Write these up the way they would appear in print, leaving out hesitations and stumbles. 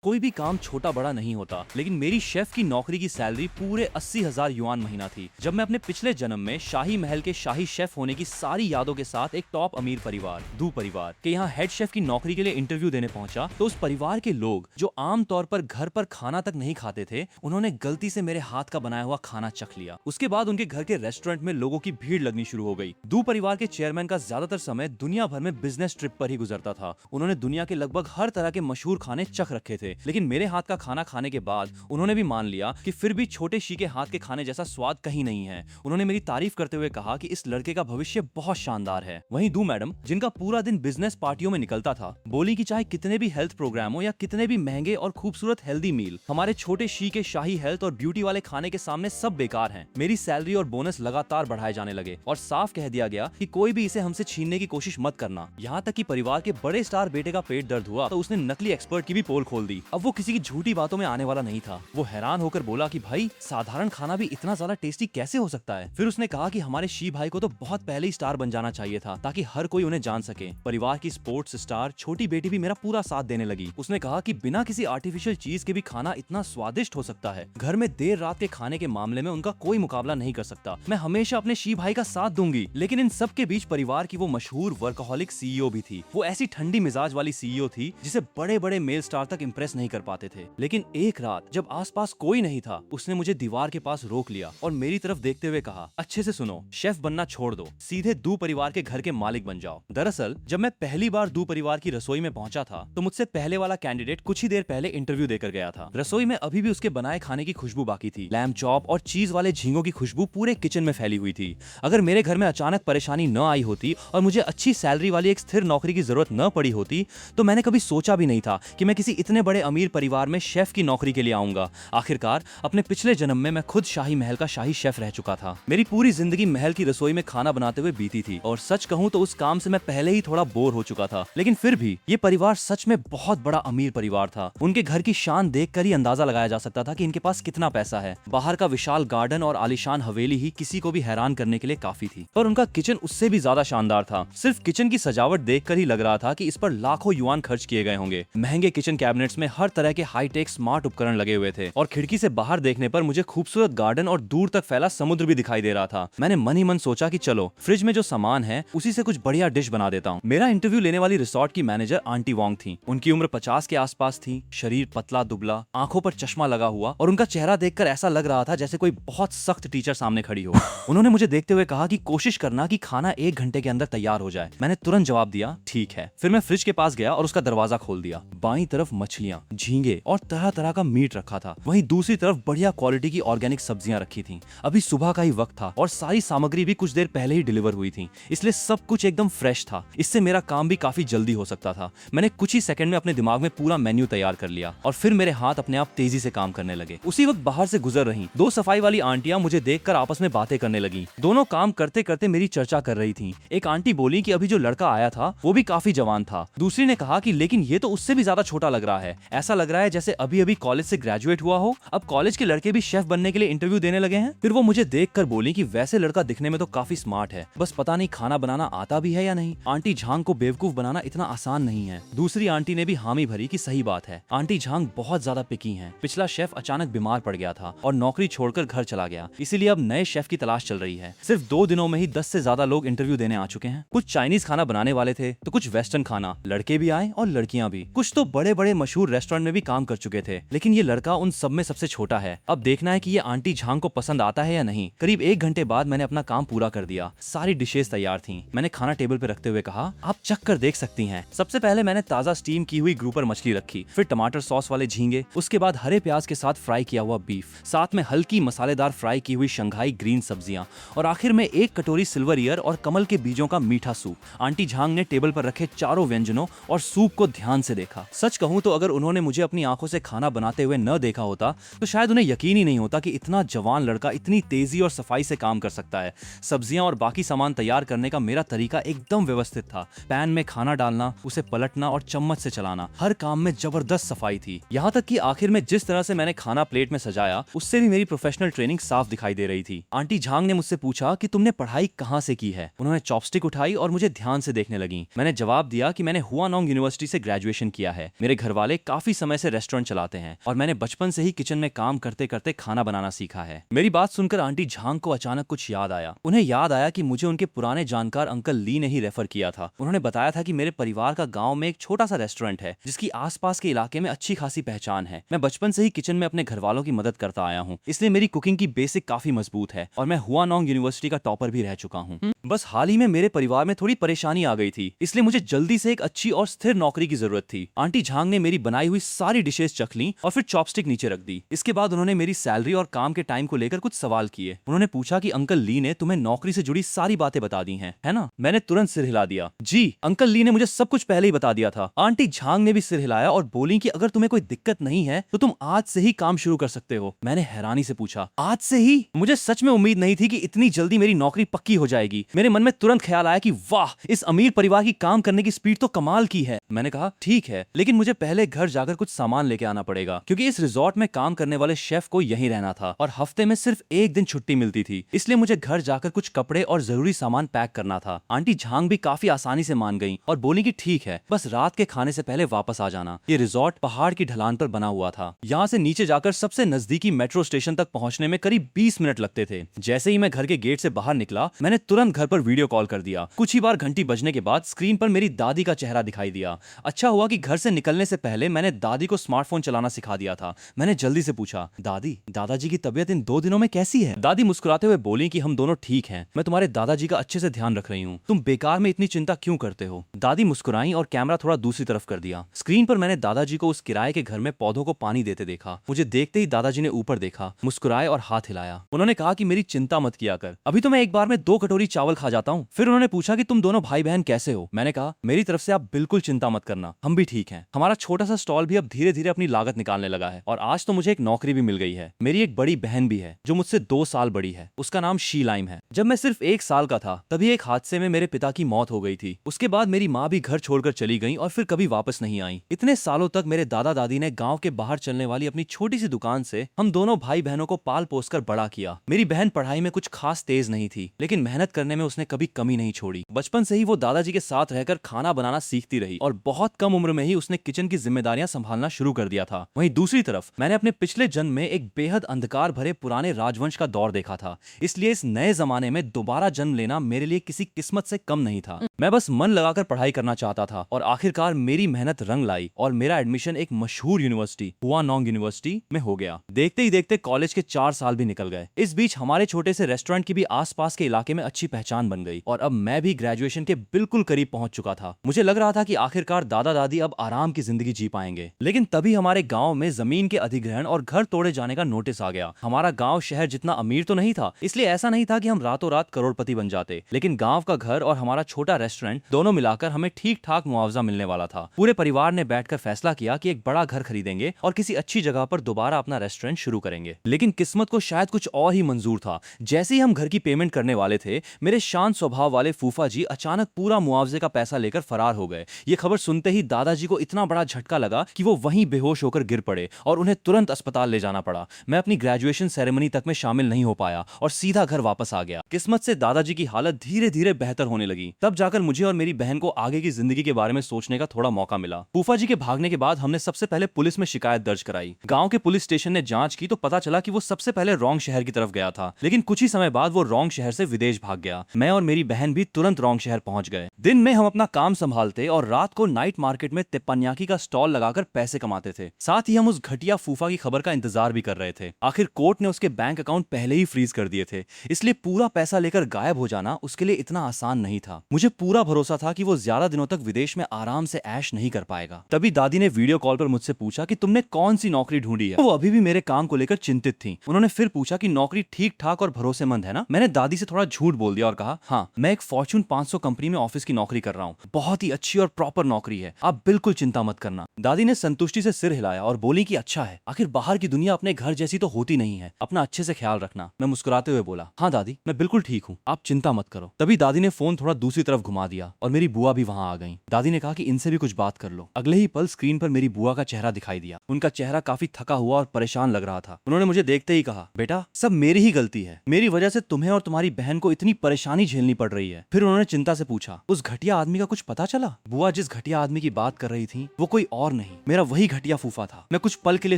कोई भी काम छोटा बड़ा नहीं होता, लेकिन मेरी शेफ की नौकरी की सैलरी पूरे 80,000 युआन महीना थी। जब मैं अपने पिछले जन्म में शाही महल के शाही शेफ होने की सारी यादों के साथ एक टॉप अमीर परिवार दू परिवार के यहाँ हेड शेफ की नौकरी के लिए इंटरव्यू देने पहुंचा, तो उस परिवार के लोग जो आमतौर पर घर पर खाना तक नहीं खाते थे, उन्होंने गलती से मेरे हाथ का बनाया हुआ खाना चख लिया। उसके बाद उनके घर के रेस्टोरेंट में लोगों की भीड़ लगनी शुरू हो गई। दू परिवार के चेयरमैन का ज्यादातर समय दुनिया भर में बिजनेस ट्रिप पर ही गुजरता था। उन्होंने दुनिया के लगभग हर तरह के मशहूर खाने चख रखे थे, लेकिन मेरे हाथ का खाना खाने के बाद उन्होंने भी मान लिया कि फिर भी छोटे शी के हाथ के खाने जैसा स्वाद कहीं नहीं है। उन्होंने मेरी तारीफ करते हुए कहा कि इस लड़के का भविष्य बहुत शानदार है। वहीं दू मैडम, जिनका पूरा दिन बिजनेस पार्टियों में निकलता था, बोली कि चाहे कितने भी हेल्थ प्रोग्राम हो या कितने भी महंगे और खूबसूरत हेल्दी मील, हमारे छोटे शी के शाही हेल्थ और ब्यूटी वाले खाने के सामने सब बेकार हैं। मेरी सैलरी और बोनस लगातार बढ़ाए जाने लगे और साफ कह दिया गया कि कोई भी इसे हमसे छीनने की कोशिश मत करना। यहाँ तक कि परिवार के बड़े स्टार बेटे का पेट दर्द हुआ तो उसने नकली एक्सपर्ट की भी पोल खोल दी। अब वो किसी की झूठी बातों में आने वाला नहीं था। वो हैरान होकर बोला कि भाई, साधारण खाना भी इतना ज्यादा टेस्टी कैसे हो सकता है। फिर उसने कहा कि हमारे शी भाई को तो बहुत पहले ही स्टार बन जाना चाहिए था, ताकि हर कोई उन्हें जान सके। परिवार की स्पोर्ट्स स्टार छोटी बेटी भी मेरा पूरा साथ देने लगी। उसने कहा कि बिना किसी आर्टिफिशियल चीज के भी खाना इतना स्वादिष्ट हो सकता है। घर में देर रात के खाने के मामले में उनका कोई मुकाबला नहीं कर सकता। मैं हमेशा अपने शी भाई का साथ दूंगी। लेकिन इन सब के बीच परिवार की वो मशहूर वर्कहोलिक सीईओ भी थी। वो ऐसी ठंडी मिजाज वाली सीईओ थी जिसे बड़े बड़े मेल स्टार तक इंप्रेस नहीं कर पाते थे। लेकिन एक रात जब आसपास कोई नहीं था, उसने मुझे दीवार के पास रोक लिया और मेरी तरफ देखते हुए कहा, अच्छे से सुनो, शेफ बनना छोड़ दो, सीधे दू परिवार के घर के मालिक बन जाओ। दरअसल जब मैं पहली बार दू परिवार की रसोई में पहुंचा था, तो मुझसे पहले वाला कैंडिडेट कुछ ही देर पहले इंटरव्यू देकर गया था। रसोई में अभी भी उसके बनाए खाने की खुशबू बाकी थी। लैम्ब चॉप और चीज वाले झींगों की खुशबू पूरे किचन में फैली हुई थी। अगर मेरे घर में अचानक परेशानी न आई होती और मुझे अच्छी सैलरी वाली एक स्थिर नौकरी की जरूरत न पड़ी होती, तो मैंने कभी सोचा भी नहीं था कि मैं किसी इतने बड़े अमीर परिवार में शेफ की नौकरी के लिए आऊंगा। आखिरकार अपने पिछले जन्म में मैं खुद शाही महल का शाही शेफ रह चुका था। मेरी पूरी जिंदगी महल की रसोई में खाना बनाते हुए बीती थी और सच कहूं तो उस काम से मैं पहले ही थोड़ा बोर हो चुका था। लेकिन फिर भी ये परिवार सच में बहुत बड़ा अमीर परिवार था। उनके घर की शान देखकर ही अंदाजा लगाया जा सकता था कि इनके पास कितना पैसा है। बाहर का विशाल गार्डन और आलीशान हवेली ही किसी को भी हैरान करने के लिए काफी थी, पर उनका किचन उससे भी ज्यादा शानदार था। सिर्फ किचन की सजावट देखकर ही लग रहा था कि इस पर लाखों युआन खर्च किए गए होंगे। महंगे किचन कैबिनेट्स में हर तरह के हाईटेक स्मार्ट उपकरण लगे हुए थे और खिड़की से बाहर देखने पर मुझे खूबसूरत गार्डन और दूर तक फैला समुद्र भी दिखाई दे रहा था। मैंने मन ही मन सोचा कि चलो फ्रिज में जो सामान है उसी से कुछ बढ़िया डिश बना देता हूँ। मेरा इंटरव्यू लेने वाली रिसोर्ट की मैनेजर आंटी वोंग थी। उनकी उम्र 50 के आसपास थी, शरीर पतला दुबला, आंखों पर चश्मा लगा हुआ और उनका चेहरा देखकर ऐसा लग रहा था जैसे कोई बहुत सख्त टीचर सामने खड़ी हो। उन्होंने मुझे देखते हुए कहा कि कोशिश करना कि खाना 1 घंटे के अंदर तैयार हो जाए। मैंने तुरंत जवाब दिया, ठीक है। फिर मैं फ्रिज के पास गया और उसका दरवाजा खोल दिया। बाईं तरफ मछलियां, झींगे और तरह तरह का मीट रखा था। वहीं दूसरी तरफ बढ़िया क्वालिटी की ऑर्गेनिक सब्जियां रखी थी। अभी सुबह का ही वक्त था और सारी सामग्री भी कुछ देर पहले ही डिलीवर हुई थी, इसलिए सब कुछ एकदम फ्रेश था। इससे मेरा काम भी काफी जल्दी हो सकता था। मैंने कुछ ही सेकंड में अपने दिमाग में पूरा मेन्यू तैयार कर लिया और फिर मेरे हाथ अपने आप तेजी से काम करने लगे। उसी वक्त बाहर से गुजर रही 2 सफाई वाली आंटियां मुझे देखकर आपस में बातें करने लगी। दोनों काम करते करते मेरी चर्चा कर रही थी। एक आंटी बोली कि अभी जो लड़का आया था वो भी काफी जवान था। दूसरी ने कहा कि लेकिन ये तो उससे भी ज्यादा छोटा लग रहा है, ऐसा लग रहा है जैसे अभी अभी कॉलेज से ग्रेजुएट हुआ हो। अब कॉलेज के लड़के भी शेफ बनने के लिए इंटरव्यू देने लगे हैं। फिर वो मुझे देखकर बोली कि वैसे लड़का दिखने में तो काफी स्मार्ट है, बस पता नहीं खाना बनाना आता भी है या नहीं। आंटी झांग को बेवकूफ बनाना इतना आसान नहीं है। दूसरी आंटी ने भी हामी भरी कि सही बात है, आंटी झांग बहुत ज्यादा पिकी हैं। पिछला शेफ अचानक बीमार पड़ गया था और नौकरी छोड़कर घर चला गया, इसीलिए अब नए शेफ की तलाश चल रही है। सिर्फ 2 दिनों में ही 10 से ज्यादा लोग इंटरव्यू देने आ चुके हैं। कुछ चाइनीज खाना बनाने वाले थे तो कुछ वेस्टर्न खाना, लड़के भी आए और लड़कियां भी। कुछ तो बड़े बड़े मशहूर रेस्टोरेंट में भी काम कर चुके थे, लेकिन ये लड़का उन सब में सबसे छोटा है। अब देखना है कि ये आंटी झांग को पसंद आता है या नहीं। करीब 1 घंटे बाद मैंने अपना काम पूरा कर दिया। सारी डिशेस तैयार थीं। मैंने खाना टेबल पे रखते हुए कहा, आप चख कर देख सकती हैं। सबसे पहले मैंने ताजा स्टीम की हुई ग्रुपर मछली रखी, फिर टमाटर सॉस वाले झींगे, उसके बाद हरे प्याज के साथ फ्राई किया हुआ बीफ, साथ में हल्की मसालेदार फ्राई की हुई शंघाई ग्रीन सब्जियां और आखिर में 1 कटोरी सिल्वर ईयर और कमल के बीजों का मीठा सूप। आंटी झांग ने टेबल पर रखे चारों व्यंजनों और सूप को ध्यान से देखा। सच कहूं तो अगर उन्होंने मुझे अपनी आंखों से खाना बनाते हुए न देखा होता तो शायद उन्हें यकीन ही नहीं होता कि इतना जवान लड़का इतनी तेजी और सफाई से काम कर सकता है। सब्जियां और बाकी सामान तैयार करने का मेरा तरीका एकदम व्यवस्थित था। पैन में खाना डालना, उसे पलटना और चम्मच से चलाना, हर काम में जबरदस्त सफाई थी। यहाँ तक कि आखिर में जिस तरह से मैंने खाना प्लेट में सजाया उससे भी मेरी प्रोफेशनल ट्रेनिंग साफ दिखाई दे रही थी। आंटी झांग ने मुझसे पूछा कि तुमने पढ़ाई कहाँ से की है। उन्होंने चॉपस्टिक उठाई और मुझे ध्यान से देखने लगी। मैंने जवाब दिया कि मैंने हुआनोंग यूनिवर्सिटी से ग्रेजुएशन किया है। मेरे घर वाले काफी समय से रेस्टोरेंट चलाते हैं और मैंने बचपन से ही किचन में काम करते करते खाना बनाना सीखा है। मेरी बात सुनकर आंटी झांग को अचानक कुछ याद आया। उन्हें याद आया कि मुझे उनके पुराने जानकार अंकल ली ने ही रेफर किया था। उन्होंने बताया था कि मेरे परिवार का गांव में एक छोटा सा रेस्टोरेंट है जिसकी आसपास के इलाके में अच्छी खासी पहचान है। मैं बचपन से ही किचन में अपने घर वालों की मदद करता आया हूँ, इसलिए मेरी कुकिंग की बेसिक काफी मजबूत है और मैं हुआनोंग यूनिवर्सिटी का टॉपर भी रह चुका हूँ। बस हाल ही में मेरे परिवार में थोड़ी परेशानी आ गई थी, इसलिए मुझे जल्दी से एक अच्छी और स्थिर नौकरी की जरूरत थी। आंटी झांग ने मेरी बनाई हुई सारी डिशेस चख ली और फिर चॉपस्टिक नीचे रख दी। इसके बाद उन्होंने मेरी सैलरी और काम के टाइम को लेकर कुछ सवाल किए। उन्होंने पूछा कि अंकल ली ने तुम्हें नौकरी से जुड़ी सारी बातें बता दी हैं, है ना? मैंने तुरंत सिर हिला दिया। जी, अंकल ली ने मुझे सब कुछ पहले ही बता दिया था। आंटी झांग ने भी सिर हिलाया और बोली कि अगर तुम्हें कोई दिक्कत नहीं है तो तुम आज से ही काम शुरू कर सकते हो। मैंने हैरानी से पूछा, आज से ही? मुझे सच में उम्मीद नहीं थी कि इतनी जल्दी मेरी नौकरी पक्की हो जाएगी। मेरे मन में तुरंत ख्याल आया कि वाह, इस अमीर परिवार की काम करने की स्पीड तो कमाल की है। मैंने कहा, ठीक है, लेकिन मुझे पहले घर जाकर कुछ सामान लेके आना पड़ेगा, क्योंकि इस रिजॉर्ट में काम करने वाले शेफ को यहीं रहना था और हफ्ते में सिर्फ एक दिन छुट्टी मिलती थी, इसलिए मुझे घर जाकर कुछ कपड़े और जरूरी सामान पैक करना था। आंटी झांग भी काफी आसानी से मान गई और बोली कि ठीक है, बस रात के खाने से पहले वापस आ जाना। ये रिजॉर्ट पहाड़ की ढलान पर बना हुआ था। यहाँ से नीचे जाकर सबसे नजदीकी मेट्रो स्टेशन तक पहुंचने में करीब 20 मिनट लगते थे। जैसे ही मैं घर के गेट से बाहर निकला, मैंने तुरंत घर पर वीडियो कॉल कर दिया। कुछ ही बार घंटी बजने के बाद स्क्रीन पर मेरी दादी का चेहरा दिखाई दिया। अच्छा हुआ कि घर से निकलने से पहले मैंने दादी को स्मार्टफोन चलाना सिखा दिया था। मैंने जल्दी से पूछा, दादी, दादाजी की तबीयत इन 2 दिनों में कैसी है? दादी मुस्कुराते हुए बोली कि हम दोनों ठीक हैं। मैं तुम्हारे दादाजी का अच्छे से ध्यान रख रही हूँ। तुम बेकार में इतनी चिंता क्यों करते हो? दादी मुस्कुराई और कैमरा थोड़ा दूसरी तरफ कर दिया। स्क्रीन पर मैंने दादाजी को उस किराए के घर में पौधों को पानी देते देखा। मुझे देखते ही दादाजी ने ऊपर देखा, मुस्कुराए और हाथ हिलाया। उन्होंने कहा कि मेरी चिंता मत किया कर, अभी तो मैं एक बार में 2 कटोरी चावल खा जाता हूँ। फिर उन्होंने पूछा कि तुम दोनों भाई बहन कैसे हो? मैंने कहा, मेरी तरफ से आप बिल्कुल चिंता मत करना, हम भी ठीक हैं। हमारा छोटा सा स्टॉल भी अब धीरे धीरे अपनी लागत निकालने लगा है और आज तो मुझे एक नौकरी भी मिल गई है। मेरी एक बड़ी बहन भी है जो मुझसे 2 साल बड़ी है। उसका नाम शीलाइम है। जब मैं सिर्फ 1 साल का था तभी एक हादसे में मेरे पिता की मौत हो गई थी। उसके बाद मेरी माँ भी घर छोड़कर चली गई और फिर कभी वापस नहीं आई। इतने सालों तक मेरे दादा दादी ने गाँव के बाहर चलने वाली अपनी छोटी सी दुकान से हम दोनों भाई बहनों को पाल पोस कर बड़ा किया। मेरी बहन पढ़ाई में कुछ खास तेज नहीं थी, लेकिन मेहनत करने में उसने कभी कमी नहीं छोड़ी। बचपन से ही वो दादाजी के साथ रहकर खाना बनाना सीखती रही और बहुत कम उम्र में ही उसने किचन की जिम्मेदारियां संभालना शुरू कर दिया था। वहीं दूसरी तरफ मैंने अपने पिछले जन्म में एक बेहद अंधकार भरे पुराने राजवंश का दौर देखा था, इसलिए इस नए जमाने में दोबारा जन्म लेना मेरे लिए किसी किस्मत से कम नहीं था। मैं बस मन लगाकर पढ़ाई करना चाहता था और आखिरकार मेरी मेहनत रंग लाई और मेरा एडमिशन एक मशहूर यूनिवर्सिटी हुआनोंग यूनिवर्सिटी में हो गया। देखते ही देखते कॉलेज के 4 साल भी निकल गए। इस बीच हमारे छोटे से रेस्टोरेंट की भी आसपास के इलाके में अच्छी पहचान बन गई और अब मैं भी ग्रेजुएशन के बिल्कुल करीब पहुंच चुका था। मुझे लग रहा था कि आखिरकार दादा दादी अब आराम की जिंदगी जी पाएंगे। लेकिन तभी हमारे गांव में जमीन के अधिग्रहण और घर तोड़े जाने का नोटिस आ गया। हमारा गांव शहर जितना अमीर तो नहीं था, इसलिए ऐसा नहीं था कि हम रातों रात करोड़पति बन जाते, लेकिन गांव का घर और हमारा छोटा रेस्टोरेंट दोनों मिलाकर हमें ठीक ठाक मुआवजा मिलने वाला था। पूरे परिवार ने बैठकर फैसला किया कि एक बड़ा घर खरीदेंगे और किसी अच्छी जगह पर दोबारा अपना रेस्टोरेंट शुरू करेंगे। लेकिन किस्मत को शायद कुछ और ही मंजूर था। जैसे ही हम घर की पेमेंट करने वाले थे, मेरे शांत स्वभाव वाले फूफा जी अचानक पूरा मुआवजे का पैसा लेकर फरार हो गए। ये खबर सुनते ही दादाजी को इतना बड़ा झटका लगा कि वो वहीं बेहोश होकर गिर पड़े और उन्हें तुरंत अस्पताल ले जाना पड़ा। मैं अपनी ग्रेजुएशन सेरेमनी तक में शामिल नहीं हो पाया और सीधा घर वापस आ गया। किस्मत से दादाजी की हालत धीरे धीरे बेहतर होने लगी। तब जाकर मुझे और मेरी बहन को आगे की जिंदगी के बारे में सोचने का थोड़ा मौका मिला। फूफा जी के भागने के बाद हमने सबसे पहले पुलिस में शिकायत दर्ज कराई। गांव के पुलिस स्टेशन ने जांच की तो पता चला कि वो सबसे पहले रॉन्ग शहर की तरफ गया था, लेकिन कुछ ही समय बाद वो रॉन्ग शहर से विदेश भाग गया। मैं और मेरी बहन भी तुरंत रॉन्ग शहर पहुंच गए। दिन में हम अपना काम संभालते और रात को नाइट मार्केट में तेप्पान्याकी का स्टॉल लगाकर पैसे कमाते थे। साथ ही हम उस घटिया फूफा की खबर का इंतजार भी कर रहे थे। आखिर कोर्ट ने उसके बैंक अकाउंट पहले ही फ्रीज कर दिए थे, इसलिए पूरा पैसा लेकर गायब हो जाना उसके लिए इतना आसान नहीं था। मुझे पूरा भरोसा था कि वो ज्यादा दिनों तक विदेश में आराम से ऐश नहीं कर पाएगा। तभी दादी ने वीडियो कॉल पर मुझसे पूछा कि तुमने कौन सी नौकरी ढूंढी है। वो अभी भी मेरे काम को लेकर चिंतित थी। उन्होंने फिर पूछा कि नौकरी ठीक ठाक और भरोसेमंद है ना? मैंने दादी से थोड़ा झूठ बोल दिया और कहा, हाँ, मैं एक फॉर्च्यून 500 कंपनी में ऑफिस की नौकरी कर रहा हूँ। बहुत ही अच्छी और प्रॉपर नौकरी है, आप बिल्कुल चिंता मत करना। दादी ने संतुष्टि से सिर हिलाया और बोली कि अच्छा है, आखिर बाहर की दुनिया अपने घर जैसी तो होती नहीं है, अपना अच्छे से ख्याल रखना। मैं मुस्कुराते हुए बोला, हाँ दादी, मैं बिल्कुल ठीक हूँ, आप चिंता मत करो। तभी दादी ने फोन थोड़ा दूसरी तरफ घुमा दिया और मेरी बुआ भी वहां आ गई। दादी ने कहा कि इनसे भी कुछ बात कर लो। अगले ही पल स्क्रीन पर मेरी बुआ का चेहरा दिखाई दिया। उनका चेहरा काफी थका हुआ और परेशान लग रहा था। उन्होंने मुझे देखते ही कहा, बेटा, सब मेरी ही गलती है, मेरी वजह से तुम्हें और तुम्हारी बहन को इतनी परेशानी झेलनी पड़ रही है। फिर उन्होंने चिंता से पूछा, उस घटिया आदमी का कुछ पता चला? बुआ जिस घटिया आदमी की बात कर रही थी वो कोई और नहीं, मेरा वही घटिया फूफा था। मैं कुछ पल के लिए